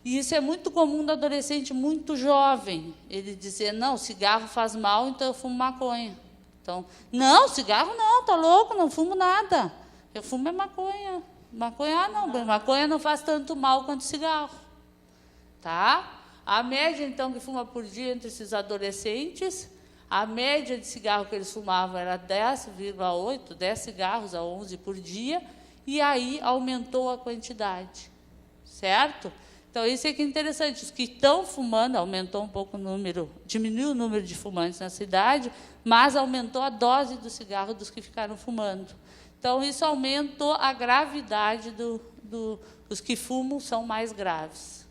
E isso é muito comum do adolescente muito jovem, ele dizer, não, cigarro faz mal, então eu fumo maconha. Então, não, cigarro não, tá louco, não fumo nada. Eu fumo é maconha. Maconha, não, maconha não faz tanto mal quanto cigarro. Tá? A média, então, que fuma por dia entre esses adolescentes, a média de cigarro que eles fumavam era 10,8, 10 cigarros a 11 por dia, e aí aumentou a quantidade. Certo? Então, isso é que é interessante. Os que estão fumando, aumentou um pouco o número, diminuiu o número de fumantes na cidade, mas aumentou a dose do cigarro dos que ficaram fumando. Então, isso aumentou a gravidade dos que fumam, são mais graves.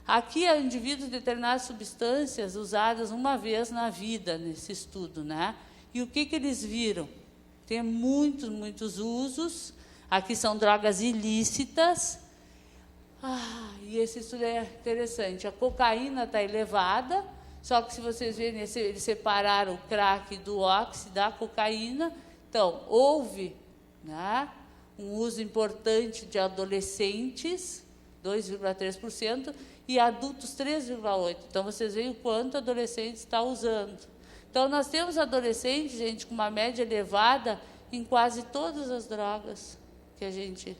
Aqui, há indivíduos de determinadas substâncias usadas uma vez na vida, nesse estudo, né? E o que eles viram? Tem muitos usos. Aqui são drogas ilícitas. E esse estudo é interessante. A cocaína está elevada, só que, se vocês verem, eles separaram o crack do oxi da cocaína. Então, houve, né, um uso importante de adolescentes, 2,3%, e adultos, 3,8%. Então, vocês veem o quanto adolescente está usando. Então, nós temos adolescentes, gente, com uma média elevada em quase todas as drogas que a gente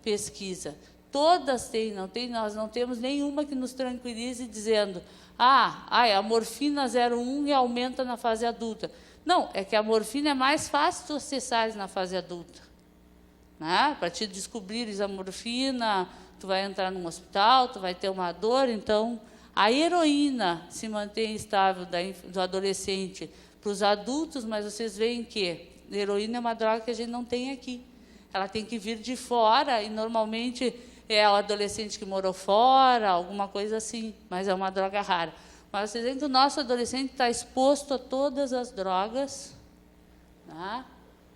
pesquisa. Todas têm, nós não temos nenhuma que nos tranquilize dizendo, a morfina 0,1 e aumenta na fase adulta. Não, é que a morfina é mais fácil de acessar na fase adulta. Né? A partir de descobrires a morfina, tu vai entrar num hospital, tu vai ter uma dor. Então, a heroína se mantém estável do adolescente para os adultos, mas vocês veem que a heroína é uma droga que a gente não tem aqui. Ela tem que vir de fora, e normalmente é o adolescente que morou fora, alguma coisa assim, mas é uma droga rara. Mas vocês veem que o nosso adolescente está exposto a todas as drogas. Né?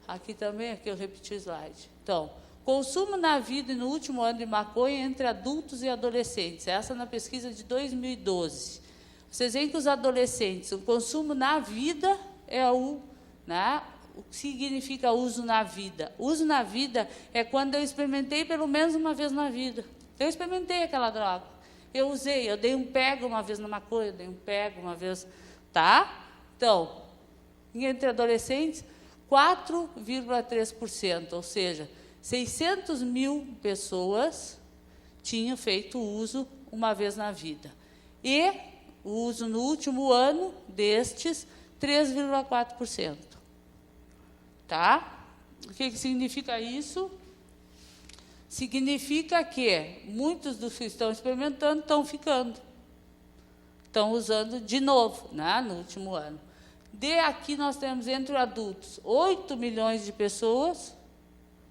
Aqui também, aqui eu repeti o slide. Então, consumo na vida e no último ano de maconha entre adultos e adolescentes. Essa na pesquisa de 2012. Vocês veem que os adolescentes, o consumo na vida é né, o que significa uso na vida? Uso na vida é quando eu experimentei pelo menos uma vez na vida. Eu experimentei aquela droga. Eu usei, eu dei um pega uma vez na maconha, eu dei um pega uma vez. Tá? Então, entre adolescentes, 4,3%, ou seja, 600 mil pessoas tinham feito uso uma vez na vida. E o uso no último ano destes, 3,4%. Tá? O que significa isso? Significa que muitos dos que estão experimentando estão ficando. Estão usando de novo, né, no último ano. Aqui nós temos entre adultos 8 milhões de pessoas,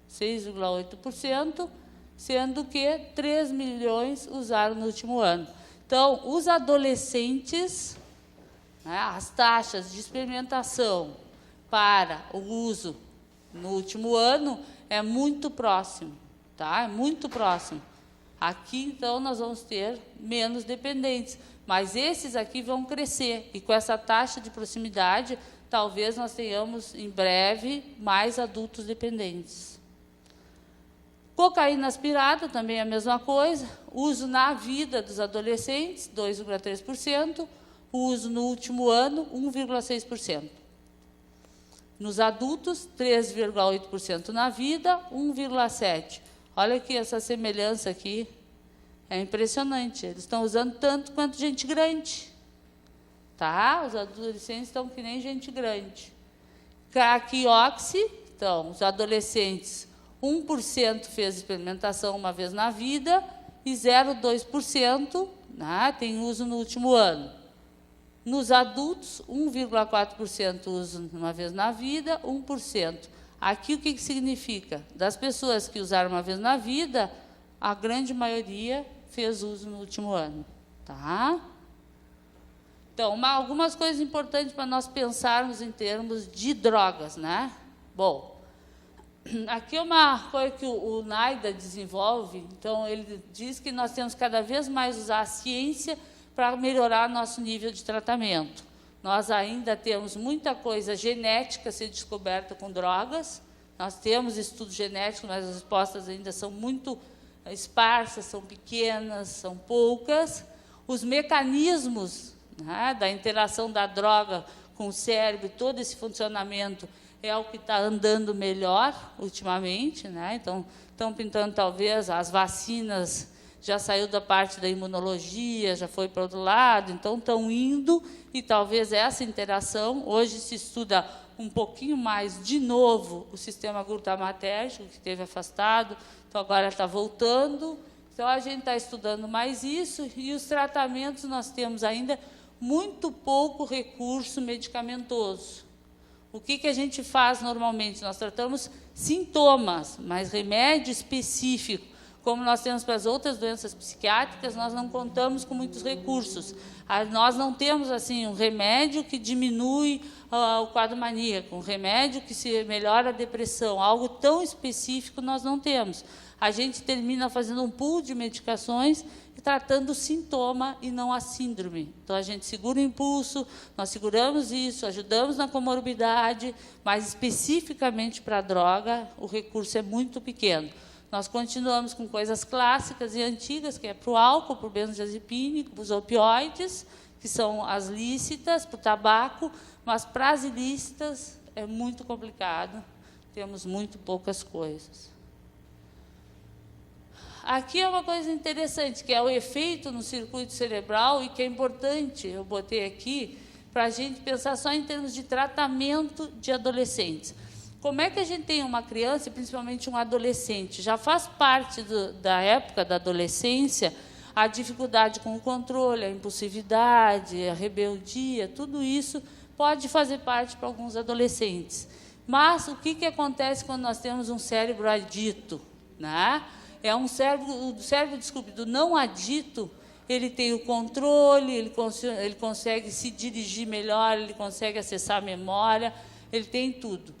6,8%, sendo que 3 milhões usaram no último ano. Então, os adolescentes, né, as taxas de experimentação para o uso no último ano é muito próximo, tá? É muito próximo. Aqui, então, nós vamos ter menos dependentes, mas esses aqui vão crescer, e com essa taxa de proximidade, talvez nós tenhamos, em breve, mais adultos dependentes. Cocaína aspirada, também é a mesma coisa, uso na vida dos adolescentes, 2,3%, uso no último ano, 1,6%. Nos adultos, 3,8% na vida, 1,7%. Olha aqui essa semelhança aqui, é impressionante. Eles estão usando tanto quanto gente grande. Tá? Os adolescentes estão que nem gente grande. Crack e oxi, então, os adolescentes, 1% fez experimentação uma vez na vida e 0,2%, né, tem uso no último ano. Nos adultos, 1,4% uso uma vez na vida, 1%. Aqui o que significa? Das pessoas que usaram uma vez na vida, a grande maioria fez uso no último ano. Tá? Então, algumas coisas importantes para nós pensarmos em termos de drogas, né? Bom, aqui é uma coisa que o NIDA desenvolve, então ele diz que nós temos cada vez mais usar a ciência para melhorar nosso nível de tratamento. Nós ainda temos muita coisa genética a ser descoberta com drogas, nós temos estudos genéticos, mas as respostas ainda são muito esparsas, são pequenas, são poucas. Os mecanismos, né, da interação da droga com o cérebro, todo esse funcionamento, é o que está andando melhor ultimamente, né? Então, estão pintando, talvez, as vacinas, já saiu da parte da imunologia, já foi para outro lado, então estão indo, e talvez essa interação, hoje se estuda um pouquinho mais, de novo, o sistema glutamatérgico, que esteve afastado, então agora está voltando, então a gente está estudando mais isso, e os tratamentos nós temos ainda muito pouco recurso medicamentoso. O que a gente faz normalmente? Nós tratamos sintomas, mas remédio específico, como nós temos para as outras doenças psiquiátricas, nós não contamos com muitos recursos. Nós não temos assim um remédio que diminui o quadro maníaco, um remédio que se melhora a depressão, algo tão específico nós não temos. A gente termina fazendo um pool de medicações e tratando o sintoma e não a síndrome. Então, a gente segura o impulso, nós seguramos isso, ajudamos na comorbidade, mas especificamente para a droga, o recurso é muito pequeno. Nós continuamos com coisas clássicas e antigas, que é para o álcool, para o benzodiazepínico, para os opioides, que são as lícitas, para o tabaco, mas para as ilícitas é muito complicado, temos muito poucas coisas. Aqui é uma coisa interessante, que é o efeito no circuito cerebral, e que é importante, eu botei aqui, para a gente pensar só em termos de tratamento de adolescentes. Como é que a gente tem uma criança, principalmente um adolescente, já faz parte da época da adolescência, a dificuldade com o controle, a impulsividade, a rebeldia, tudo isso pode fazer parte para alguns adolescentes. Mas o que acontece quando nós temos um cérebro adito, né? É o cérebro, desculpe, do não adito, ele tem o controle, ele consegue se dirigir melhor, ele consegue acessar a memória, ele tem tudo.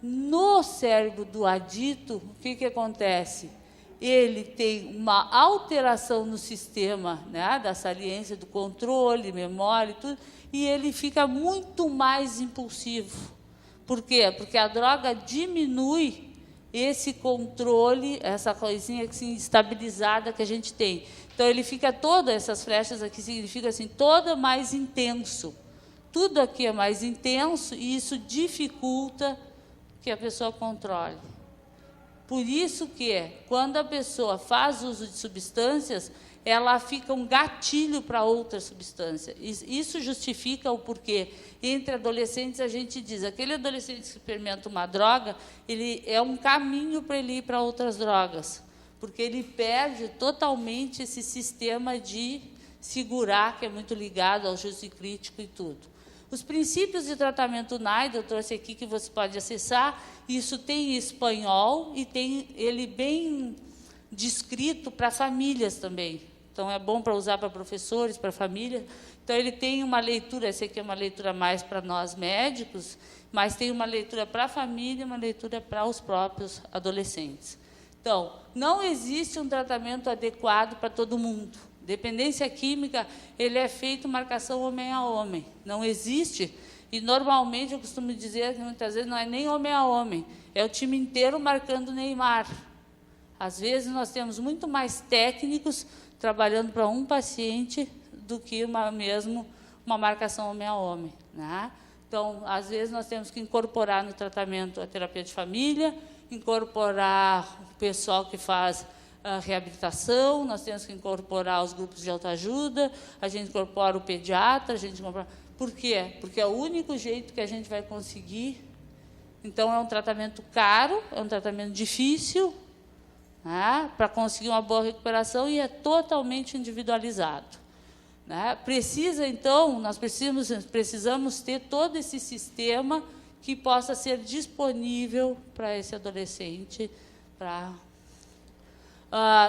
No cérebro do adito, o que acontece? Ele tem uma alteração no sistema, né, da saliência, do controle, memória e tudo, e ele fica muito mais impulsivo. Por quê? Porque a droga diminui esse controle, essa coisinha assim, estabilizada que a gente tem. Então, ele fica todas essas flechas aqui, significa assim, toda mais intenso. Tudo aqui é mais intenso e isso dificulta que a pessoa controle. Por isso que, quando a pessoa faz uso de substâncias, ela fica um gatilho para outra substância. Isso justifica o porquê. Entre adolescentes, a gente diz, aquele adolescente que experimenta uma droga, ele é um caminho para ele ir para outras drogas, porque ele perde totalmente esse sistema de segurar, que é muito ligado ao juízo crítico e tudo. Os princípios de tratamento NIDA, eu trouxe aqui, que você pode acessar, isso tem em espanhol e tem ele bem descrito para famílias também. Então, é bom para usar para professores, para família. Então, ele tem uma leitura, essa aqui é uma leitura mais para nós médicos, mas tem uma leitura para a família e uma leitura para os próprios adolescentes. Então, não existe um tratamento adequado para todo mundo. Dependência química, ele é feito marcação homem a homem. Não existe. E, normalmente, eu costumo dizer que, muitas vezes, não é nem homem a homem. É o time inteiro marcando Neymar. Às vezes, nós temos muito mais técnicos trabalhando para um paciente do que mesmo uma marcação homem a homem, né? Então, às vezes, nós temos que incorporar no tratamento a terapia de família, incorporar o pessoal que faz a reabilitação, nós temos que incorporar os grupos de autoajuda, a gente incorpora o pediatra, a gente incorpora... Por quê? Porque é o único jeito que a gente vai conseguir. Então, é um tratamento caro, é um tratamento difícil, né, para conseguir uma boa recuperação, e é totalmente individualizado. Né? Então, nós precisamos ter todo esse sistema que possa ser disponível para esse adolescente.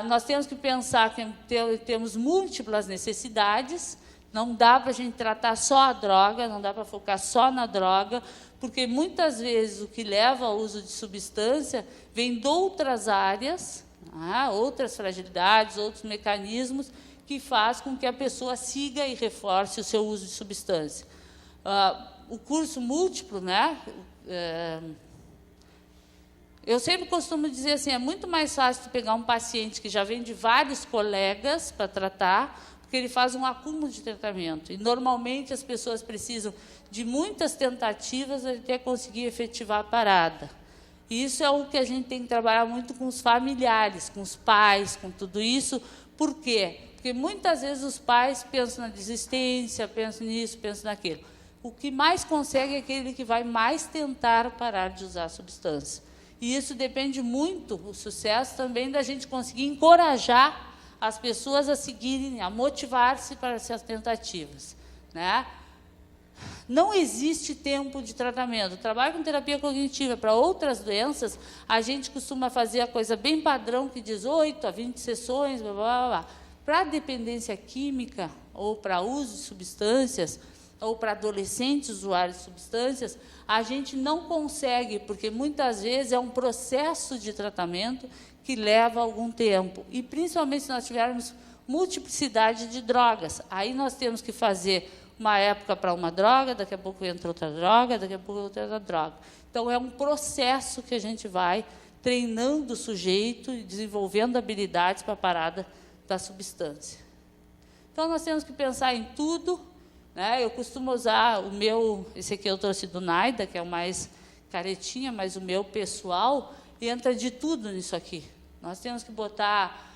Nós temos que pensar que temos múltiplas necessidades, não dá para a gente tratar só a droga, não dá para focar só na droga, porque muitas vezes o que leva ao uso de substância vem de outras áreas, outras fragilidades, outros mecanismos que faz com que a pessoa siga e reforce o seu uso de substância. O curso múltiplo, né? Eu sempre costumo dizer assim, é muito mais fácil pegar um paciente que já vem de vários colegas para tratar, porque ele faz um acúmulo de tratamento. E, normalmente, as pessoas precisam de muitas tentativas até conseguir efetivar a parada. E isso é o que a gente tem que trabalhar muito com os familiares, com os pais, com tudo isso. Por quê? Porque, muitas vezes, os pais pensam na desistência, pensam nisso, pensam naquilo. O que mais consegue é aquele que vai mais tentar parar de usar a substância. E isso depende muito, o sucesso também, da gente conseguir encorajar as pessoas a seguirem, a motivar-se para essas tentativas, né? Não existe tempo de tratamento. O trabalho com terapia cognitiva para outras doenças, a gente costuma fazer a coisa bem padrão, que diz 8 a 20 sessões, blá, blá, blá, blá. Para dependência química, ou para uso de substâncias, ou para adolescentes usuários de substâncias, a gente não consegue, porque muitas vezes é um processo de tratamento que leva algum tempo. E, principalmente, se nós tivermos multiplicidade de drogas. Aí nós temos que fazer uma época para uma droga, daqui a pouco entra outra droga, daqui a pouco outra droga. Então, é um processo que a gente vai treinando o sujeito e desenvolvendo habilidades para a parada da substância. Então, nós temos que pensar em tudo, né? Eu costumo usar esse aqui eu trouxe do NAIDA, que é o mais caretinha, mas o meu pessoal entra de tudo nisso aqui. Nós temos que botar,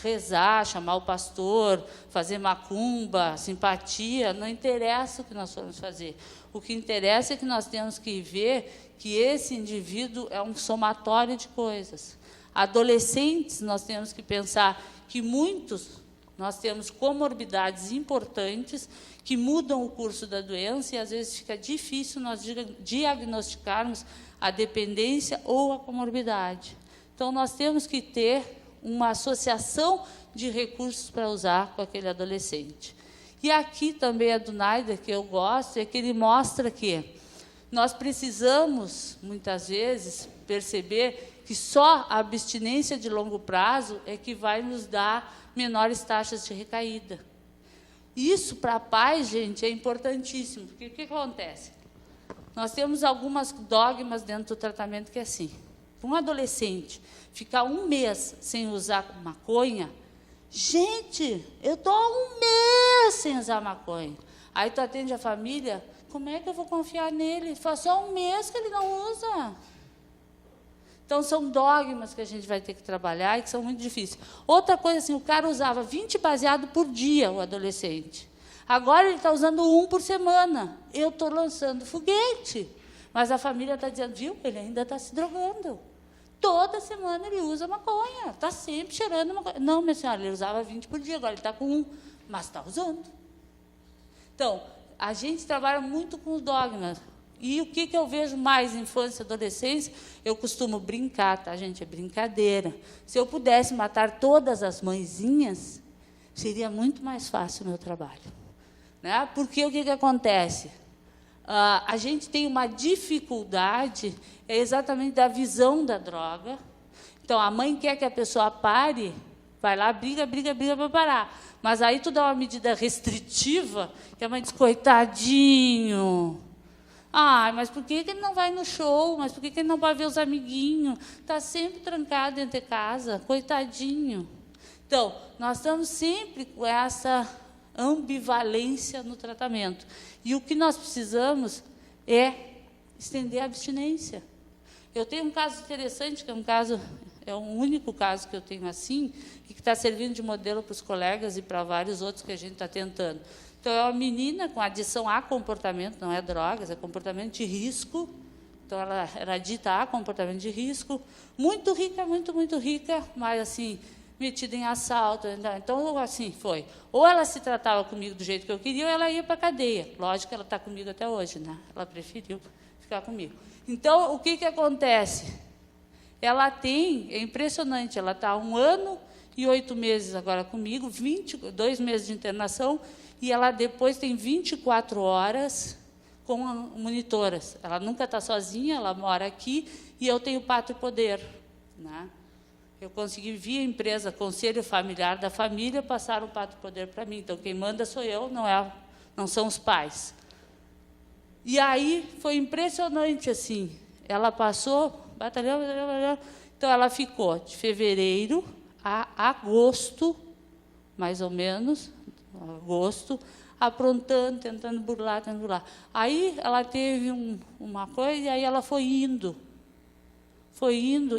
rezar, chamar o pastor, fazer macumba, simpatia, não interessa o que nós formos fazer. O que interessa é que nós temos que ver que esse indivíduo é um somatório de coisas. Adolescentes, nós temos que pensar que nós temos comorbidades importantes que mudam o curso da doença, e às vezes fica difícil nós diagnosticarmos a dependência ou a comorbidade. Então, nós temos que ter uma associação de recursos para usar com aquele adolescente. E aqui também a do NAIDA, que eu gosto, é que ele mostra que nós precisamos, muitas vezes, perceber que só a abstinência de longo prazo é que vai nos dar menores taxas de recaída. Isso, para pais, gente, é importantíssimo, porque o que acontece? Nós temos algumas dogmas dentro do tratamento que é assim, para um adolescente ficar 1 mês sem usar maconha, gente, eu estou há 1 mês sem usar maconha. Aí tu atende a família, como é que eu vou confiar nele? Faz só 1 mês que ele não usa. Então, são dogmas que a gente vai ter que trabalhar e que são muito difíceis. Outra coisa, assim, o cara usava 20 baseados por dia, o adolescente. Agora ele está usando 1 por semana. Eu estou lançando foguete. Mas a família está dizendo, viu, ele ainda está se drogando. Toda semana ele usa maconha, está sempre cheirando maconha. Não, minha senhora, ele usava 20 por dia, agora ele está com 1, mas está usando. Então, a gente trabalha muito com os dogmas. E o que eu vejo mais em infância e adolescência? Eu costumo brincar, tá, gente? É brincadeira. Se eu pudesse matar todas as mãezinhas, seria muito mais fácil o meu trabalho. Né? Porque o que acontece? A gente tem uma dificuldade exatamente da visão da droga, Então, a mãe quer que a pessoa pare, vai lá, briga para parar. Mas aí tu dá uma medida restritiva, que a mãe diz, coitadinho. Mas por que ele não vai no show? Mas por que ele não vai ver os amiguinhos? Está sempre trancado dentro de casa, coitadinho. Então, nós estamos sempre com essa ambivalência no tratamento. E o que nós precisamos é estender a abstinência. Eu tenho um caso interessante, que é um único caso que eu tenho assim, e que está servindo de modelo para os colegas e para vários outros que a gente está tentando. Então, é uma menina com adição a comportamento, não é drogas, é comportamento de risco. Então, ela era dita a comportamento de risco, muito rica, muito rica, mas, assim, metida em assalto. Então, assim, foi. Ou ela se tratava comigo do jeito que eu queria, ou ela ia para a cadeia. Lógico que ela está comigo até hoje, né? Ela preferiu ficar comigo. Então, o que acontece? Ela é impressionante, ela está há 1 ano e 8 meses agora comigo, 2 meses de internação, e ela depois tem 24 horas com monitoras. Ela nunca está sozinha, ela mora aqui, e eu tenho pátrio e poder, né? Eu consegui, via empresa, conselho familiar da família, passar o pátrio e poder para mim. Então, quem manda sou eu, não são os pais. E aí, foi impressionante, assim, ela passou, batalhão. Então, ela ficou de fevereiro a agosto, mais ou menos, agosto, aprontando, tentando burlar. Aí, ela teve uma coisa, e aí ela foi indo,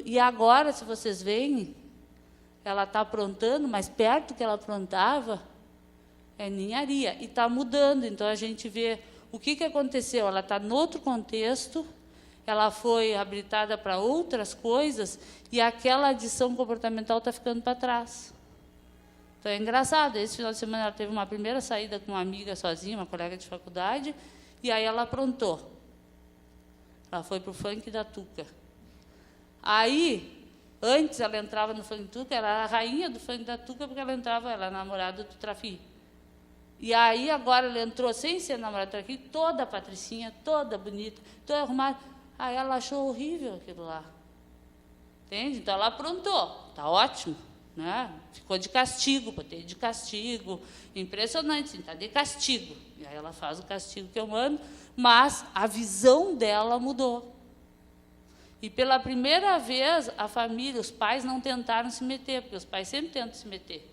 e agora, se vocês veem, ela está aprontando, mas perto que ela aprontava, é ninharia, e está mudando. Então, a gente vê o que aconteceu. Ela está em outro contexto, ela foi habilitada para outras coisas, e aquela adição comportamental está ficando para trás. Então, é engraçado. Esse final de semana, ela teve uma primeira saída com uma amiga sozinha, uma colega de faculdade, e aí ela aprontou. Ela foi para o funk da Tuca. Aí, antes ela entrava no funk da Tuca, ela era a rainha do funk da Tuca, porque ela era namorada do Trafi. E aí, agora, ela entrou sem ser namorada do Trafi, toda patricinha, toda bonita, toda arrumada. Aí ela achou horrível aquilo lá. Entende? Então, ela aprontou. Está ótimo, né? Ficou de castigo, botei de castigo. Impressionante, sim, está de castigo. E aí ela faz o castigo que eu mando, mas a visão dela mudou. E, pela primeira vez, a família, os pais não tentaram se meter, porque os pais sempre tentam se meter,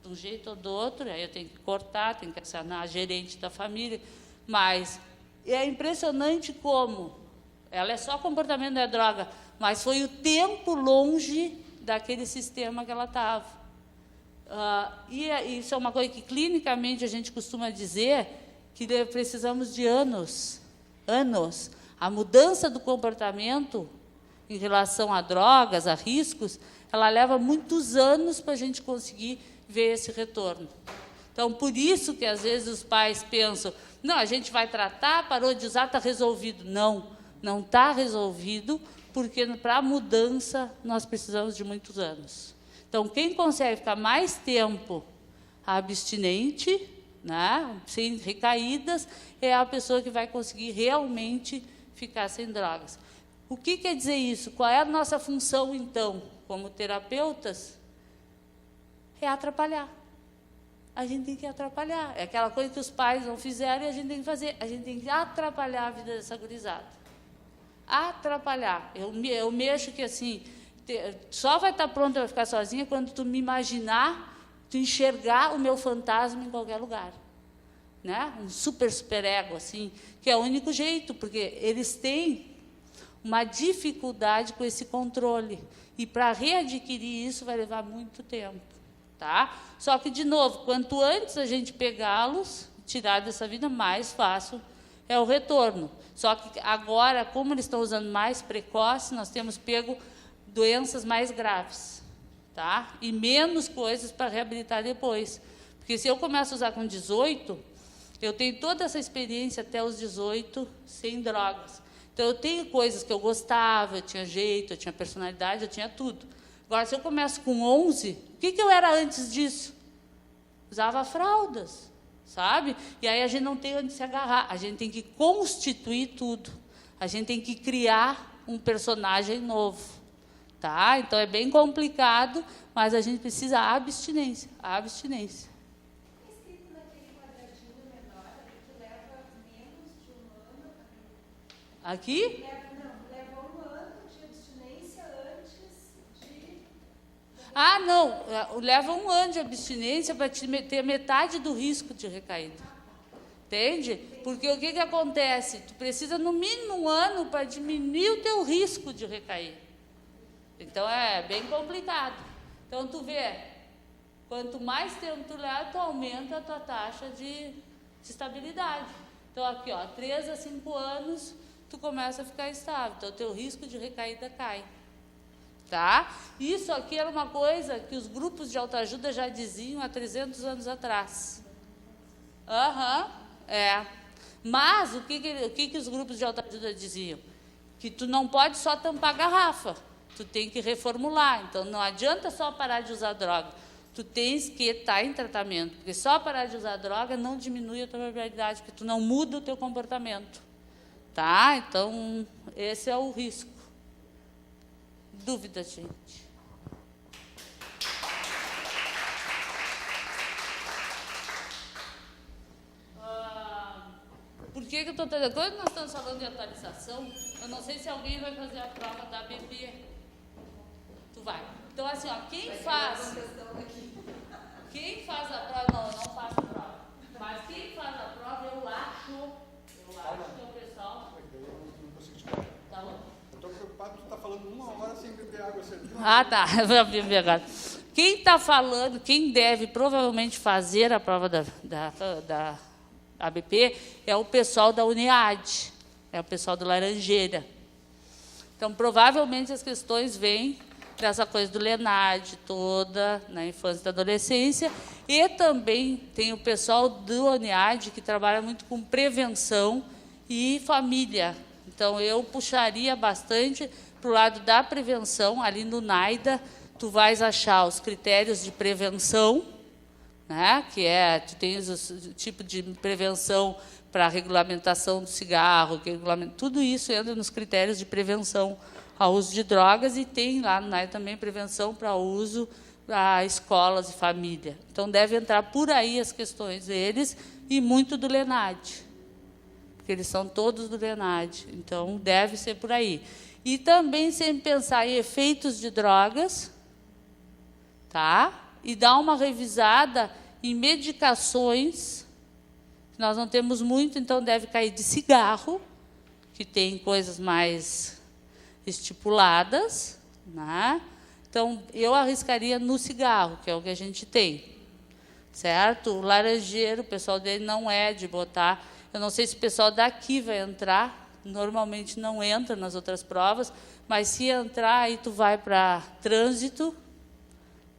de um jeito ou do outro. Aí eu tenho que cortar, tenho que acionar a gerente da família. Mas é impressionante como ela é só comportamento, não é droga, mas foi o tempo longe daquele sistema que ela estava. E isso é uma coisa que, clinicamente, a gente costuma dizer que precisamos de anos. A mudança do comportamento em relação a drogas, a riscos, ela leva muitos anos para a gente conseguir ver esse retorno. Então, por isso que, às vezes, os pais pensam, não, a gente vai tratar, parou de usar, está resolvido. Não está resolvido, porque, para a mudança, nós precisamos de muitos anos. Então, quem consegue ficar mais tempo abstinente, né, sem recaídas, é a pessoa que vai conseguir realmente ficar sem drogas. O que quer dizer isso? Qual é a nossa função, então, como terapeutas? É atrapalhar. A gente tem que atrapalhar. É aquela coisa que os pais não fizeram e a gente tem que fazer. A gente tem que atrapalhar a vida dessa gurizada. Atrapalhar. Eu mexo que, assim, só vai estar pronta para ficar sozinha quando tu me imaginar, tu enxergar o meu fantasma em qualquer lugar. Né? Um super ego, assim, que é o único jeito, porque eles têm uma dificuldade com esse controle. E, para readquirir isso, vai levar muito tempo. Tá? Só que, de novo, quanto antes a gente pegá-los, tirar dessa vida, mais fácil é o retorno. Só que agora, como eles estão usando mais precoce, nós temos pego doenças mais graves. Tá? E menos coisas para reabilitar depois. Porque, se eu começo a usar com 18, eu tenho toda essa experiência até os 18 sem drogas. Então, eu tenho coisas que eu gostava, eu tinha jeito, eu tinha personalidade, eu tinha tudo. Agora, se eu começo com 11, o que eu era antes disso? Usava fraldas, sabe? E aí a gente não tem onde se agarrar. A gente tem que constituir tudo. A gente tem que criar um personagem novo. tá? Então, é bem complicado, mas a gente precisa abstinência, abstinência. Escrito naquele quadradinho menor, que leva menos de 1 ano. Aqui? Leva 1 ano de abstinência antes de... Ah, não, leva 1 ano de abstinência para ter metade do risco de recaída. Entende? Porque o que acontece? Tu precisa, no mínimo, 1 ano para diminuir o teu risco de recair. Então, é bem complicado. Então, tu vê, quanto mais tempo tu leva, tu aumenta a tua taxa de estabilidade. Então, aqui, ó, 3 a 5 anos, tu começa a ficar estável. Então, o teu risco de recaída cai. Tá? Isso aqui era uma coisa que os grupos de autoajuda já diziam há 300 anos atrás. Mas o que os grupos de autoajuda diziam? Que tu não pode só tampar a garrafa, tu tem que reformular. Então, não adianta só parar de usar droga, tu tens que estar em tratamento, porque só parar de usar droga não diminui a tua probabilidade, porque tu não muda o teu comportamento. Tá? Então, esse é o risco. Dúvida, gente? Por que eu estou trazendo? Quando nós estamos falando de atualização, eu não sei se alguém vai fazer a prova da ABP. Tu vai. Então, assim, ó, quem faz a prova, não faço a prova, mas quem faz a prova, eu acho que é o pessoal. Eu não consigo te parar. Tá bom. Eu estou preocupado que tu está falando 1 hora sem beber água. Tá. Eu vou beber agora. Quem está falando, quem deve provavelmente fazer a prova da ABP é o pessoal da Uniad, é o pessoal do Laranjeira. Então, provavelmente, as questões vêm dessa coisa do LENAD toda, na infância e da adolescência, e também tem o pessoal do Uniad, que trabalha muito com prevenção e família. Então, eu puxaria bastante para o lado da prevenção. Ali no NAIDA, tu vais achar os critérios de prevenção, né? Que é, tu tens o tipo de prevenção para a regulamentação do cigarro, tudo isso entra nos critérios de prevenção ao uso de drogas, e tem lá no NAIDA também prevenção para uso a escolas e família. Então, deve entrar por aí as questões deles, e muito do LENAD, porque eles são todos do LENAD, então deve ser por aí. E também sempre pensar em efeitos de drogas, tá? E dar uma revisada em medicações, nós não temos muito, então deve cair de cigarro, que tem coisas mais estipuladas, né? Então, eu arriscaria no cigarro, que é o que a gente tem, certo? O laranjeiro, o pessoal dele não é de botar. Eu não sei se o pessoal daqui vai entrar, normalmente não entra nas outras provas, mas se entrar, aí tu vai para trânsito,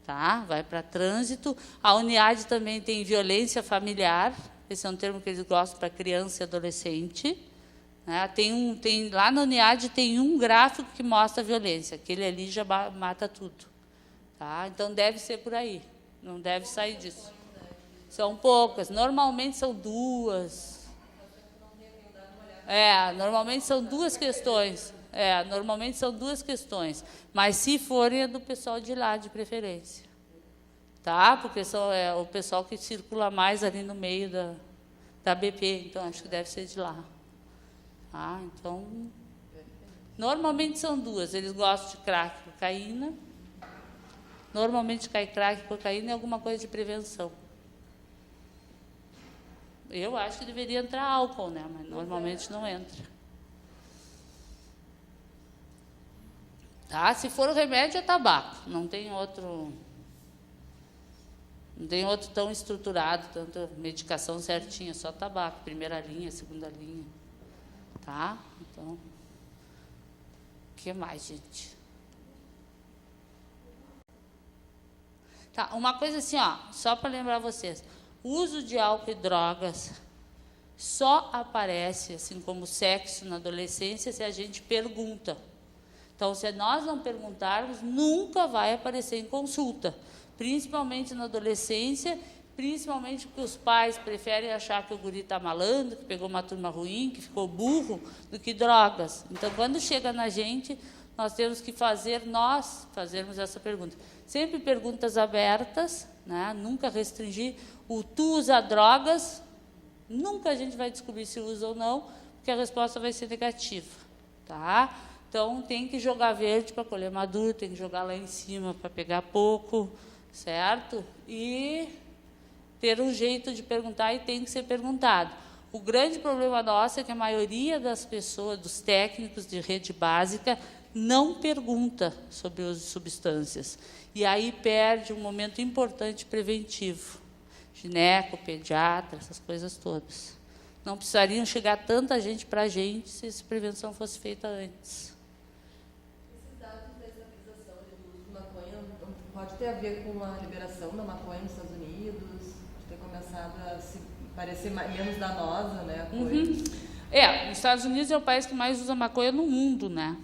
tá? Vai para trânsito. A Uniad também tem violência familiar, esse é um termo que eles gostam para criança e adolescente. Né? Lá na Uniad tem um gráfico que mostra a violência, aquele ali já mata tudo. Tá? Então, deve ser por aí, não deve sair disso. São poucas, normalmente são 2. Normalmente são 2 questões. Normalmente são 2 questões, mas se forem é do pessoal de lá, de preferência. Tá? Porque é o pessoal que circula mais ali no meio da BP, então acho que deve ser de lá. Tá? Então, normalmente são 2, eles gostam de crack e cocaína. Normalmente cai crack e cocaína é alguma coisa de prevenção. Eu acho que deveria entrar álcool, né? Mas normalmente não entra. Tá? Se for o remédio, é tabaco. Não tem outro tão estruturado, tanta medicação certinha, só tabaco, primeira linha, segunda linha. Tá? Então, o que mais, gente? Tá, uma coisa assim, ó, só para lembrar vocês. O uso de álcool e drogas só aparece, assim como o sexo na adolescência, se a gente pergunta. Então, se nós não perguntarmos, nunca vai aparecer em consulta, principalmente na adolescência, principalmente porque os pais preferem achar que o guri está malandro, que pegou uma turma ruim, que ficou burro, do que drogas. Então, quando chega na gente, nós temos que fazermos essa pergunta. Sempre perguntas abertas, né? Nunca restringir. O tu usa drogas, nunca a gente vai descobrir se usa ou não, porque a resposta vai ser negativa. Tá? Então, tem que jogar verde para colher maduro, tem que jogar lá em cima para pegar pouco, certo? E ter um jeito de perguntar, e tem que ser perguntado. O grande problema nosso é que a maioria das pessoas, dos técnicos de rede básica, não pergunta sobre o uso de substâncias. E aí perde um momento importante preventivo. Gineco, pediatra, essas coisas todas. Não precisariam chegar tanta gente para a gente se essa prevenção fosse feita antes. Esses dados da estabilização do uso de maconha pode ter a ver com a liberação da maconha nos Estados Unidos, de ter começado a se parecer menos danosa, né? A coisa. Os Estados Unidos é o país que mais usa maconha no mundo, né?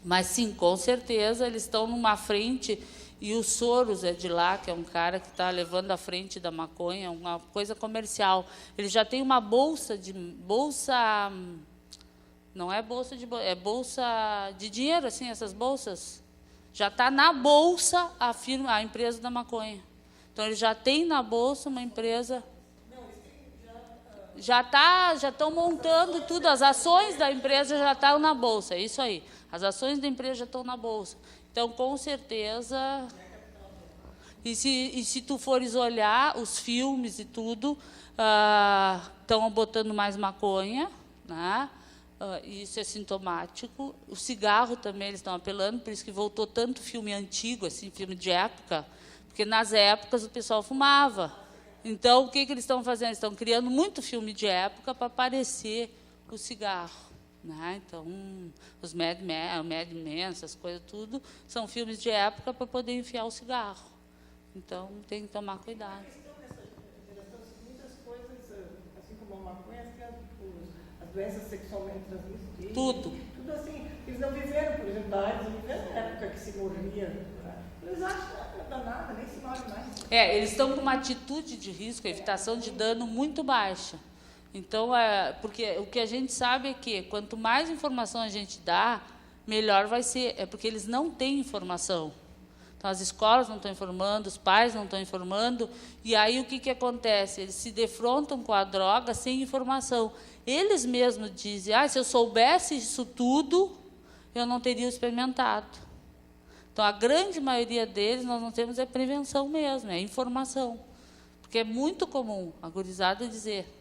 Mas, sim, com certeza, eles estão numa frente, e o Soros é de lá, que é um cara que está levando à frente da maconha, uma coisa comercial. Ele já tem uma bolsa, não é bolsa é bolsa de dinheiro, assim, essas bolsas. Já está na bolsa a empresa da maconha. Então, ele já tem na bolsa uma empresa... Já estão montando tudo, as ações da empresa já estão na bolsa, é isso aí. As ações da empresa já estão na bolsa. Então, com certeza... E se tu fores olhar os filmes e tudo, estão botando mais maconha, né? Isso é sintomático. O cigarro também eles estão apelando, por isso que voltou tanto filme antigo, assim, filme de época, porque nas épocas o pessoal fumava. Então, o que eles estão fazendo? Eles estão criando muito filme de época para parecer o cigarro. Né? Então, os Mad Men, essas coisas tudo, são filmes de época para poder enfiar o cigarro. Então, tem que tomar cuidado. Muitas coisas, assim como a maconha, as doenças sexualmente transmissíveis. Tudo assim, eles não viveram, por exemplo, da AIDS, não viveram na época que se morria. Né? Eles acham que não dá nada, nem se morre mais. Eles estão com uma atitude de risco, evitação de dano muito baixa. Então, porque o que a gente sabe é que, quanto mais informação a gente dá, melhor vai ser. É porque eles não têm informação. Então, as escolas não estão informando, os pais não estão informando, e aí o que acontece? Eles se defrontam com a droga sem informação. Eles mesmos dizem, se eu soubesse isso tudo, eu não teria experimentado. Então, a grande maioria deles, nós não temos prevenção mesmo, é informação. Porque é muito comum a gurizada dizer.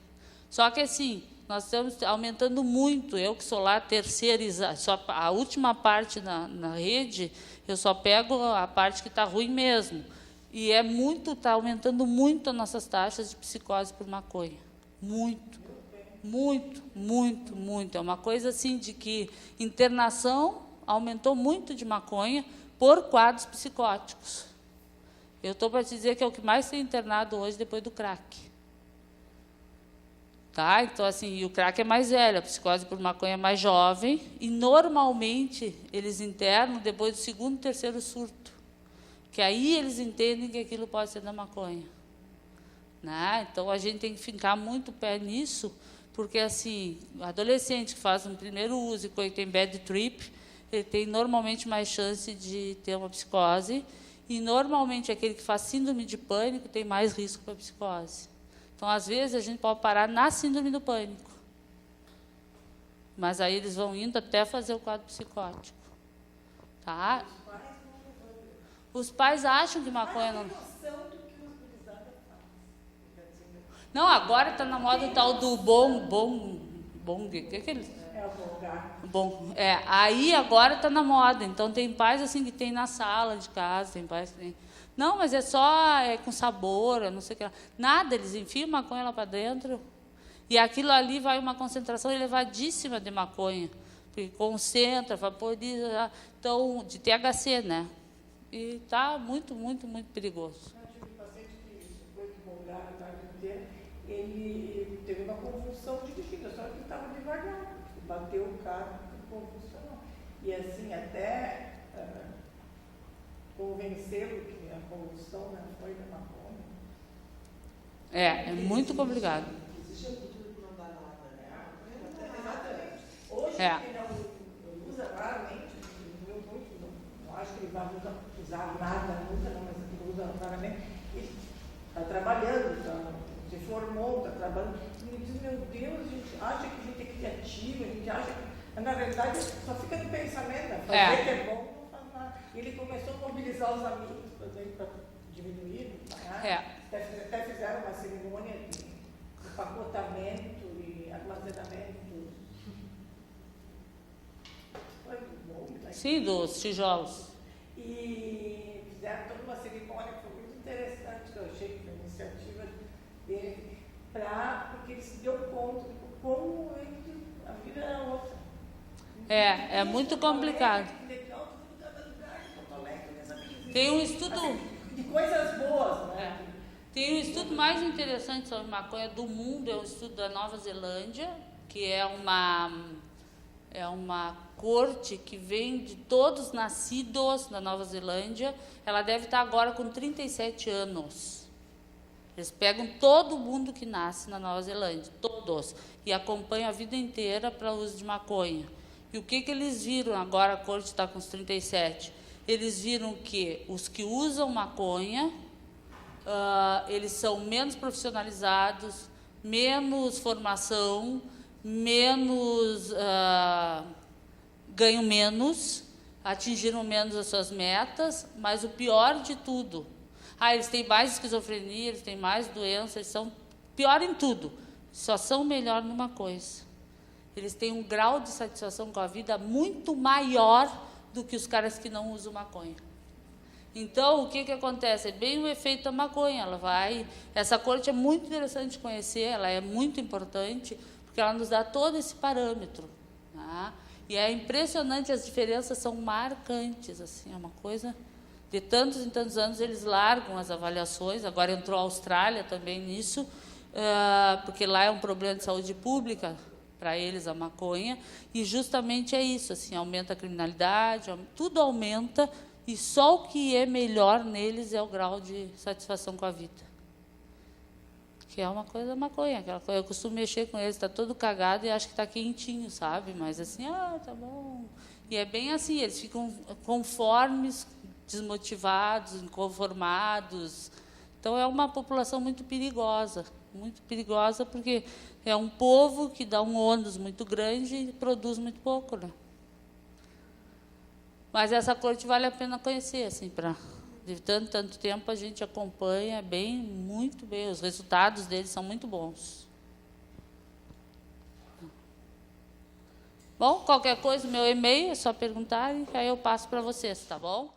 Só que, assim, nós estamos aumentando muito. Eu que sou lá terceirizada, só a última parte na rede, eu só pego a parte que está ruim mesmo. E está aumentando muito as nossas taxas de psicose por maconha. Muito, muito, muito, muito. É uma coisa assim de que internação aumentou muito de maconha por quadros psicóticos. Eu estou para te dizer que é o que mais tem internado hoje depois do crack. Tá? Então, assim, o crack é mais velho, a psicose por maconha é mais jovem, e, normalmente, eles internam depois do segundo, terceiro surto, que aí eles entendem que aquilo pode ser da maconha. Né? Então, a gente tem que ficar muito pé nisso, porque, assim, o adolescente que faz um primeiro uso e tem bad trip, ele tem, normalmente, mais chance de ter uma psicose, e, normalmente, aquele que faz síndrome de pânico tem mais risco para psicose. Então, às vezes, a gente pode parar na síndrome do pânico. Mas aí eles vão indo até fazer o quadro psicótico. Tá? Os pais acham que maconha não... Não, agora está na moda o tal do bong, o que é eles... Aí agora está na moda. Então, tem pais assim que tem na sala de casa, tem pais que tem... Não, mas é só com sabor, não sei o que lá. Nada, eles enfiam maconha lá para dentro. E aquilo ali vai uma concentração elevadíssima de maconha. Porque concentra, vaporiza, então, de THC, né? E está muito, muito, muito perigoso. Eu tive um paciente que foi de Bulgária a tarde inteira, ele teve uma convulsão dirigida, só que ele estava devagar. Bateu o carro e convulsionou. E assim, até convencê-lo que a convulsão não foi da maconha. É muito complicado. Existe a cultura que não dá nada, né? Exatamente. Hoje, quem não usa raramente, usava nada, nunca, não, mas não usa raramente. Ele está trabalhando, se formou, está trabalhando. E ele diz, meu Deus, a gente acha que a gente é criativo, a gente acha que... Na verdade, só fica no pensamento, né? Fazer que é bom, não faz nada. E ele começou a mobilizar os amigos para diminuir, parar. Até fizeram uma cerimônia de empacotamento e armazenamento. Foi bom, né? Sim, dos tijolos. E fizeram toda uma cerimônia que foi muito interessante, que eu achei que foi uma iniciativa dele, porque ele se deu conta de como a vida era outra. É muito complicado. Tem um estudo... De coisas boas, né? Tem um estudo mais interessante sobre maconha do mundo, é um estudo da Nova Zelândia, que é uma corte que vem de todos nascidos na Nova Zelândia. Ela deve estar agora com 37 anos. Eles pegam todo mundo que nasce na Nova Zelândia, todos, e acompanham a vida inteira para o uso de maconha. E o que eles viram agora, a corte está com os 37? Eles viram que os que usam maconha, eles são menos profissionalizados, menos formação, ganham menos, atingiram menos as suas metas, mas o pior de tudo, eles têm mais esquizofrenia, eles têm mais doenças, eles são pior em tudo, só são melhor numa coisa. Eles têm um grau de satisfação com a vida muito maior do que os caras que não usam maconha. Então, o que acontece? É bem o efeito da maconha. Essa corte é muito interessante de conhecer, ela é muito importante, porque ela nos dá todo esse parâmetro. Tá? E é impressionante, as diferenças são marcantes. Assim, é uma coisa... De tantos em tantos anos, eles largam as avaliações. Agora entrou a Austrália também nisso, porque lá é um problema de saúde pública, para eles, a maconha, e justamente é isso, assim, aumenta a criminalidade, tudo aumenta, e só o que é melhor neles é o grau de satisfação com a vida. Que é uma coisa da maconha, aquela coisa, eu costumo mexer com eles, está todo cagado e acho que está quentinho, sabe? Mas assim, tá bom. E é bem assim, eles ficam conformes, desmotivados, inconformados. Então, é uma população muito perigosa porque é um povo que dá um ônus muito grande e produz muito pouco, né? Mas essa corte vale a pena conhecer, assim, de tanto tempo a gente acompanha muito bem, os resultados deles são muito bons. Bom, qualquer coisa, meu e-mail, é só perguntar e aí eu passo para vocês, tá bom?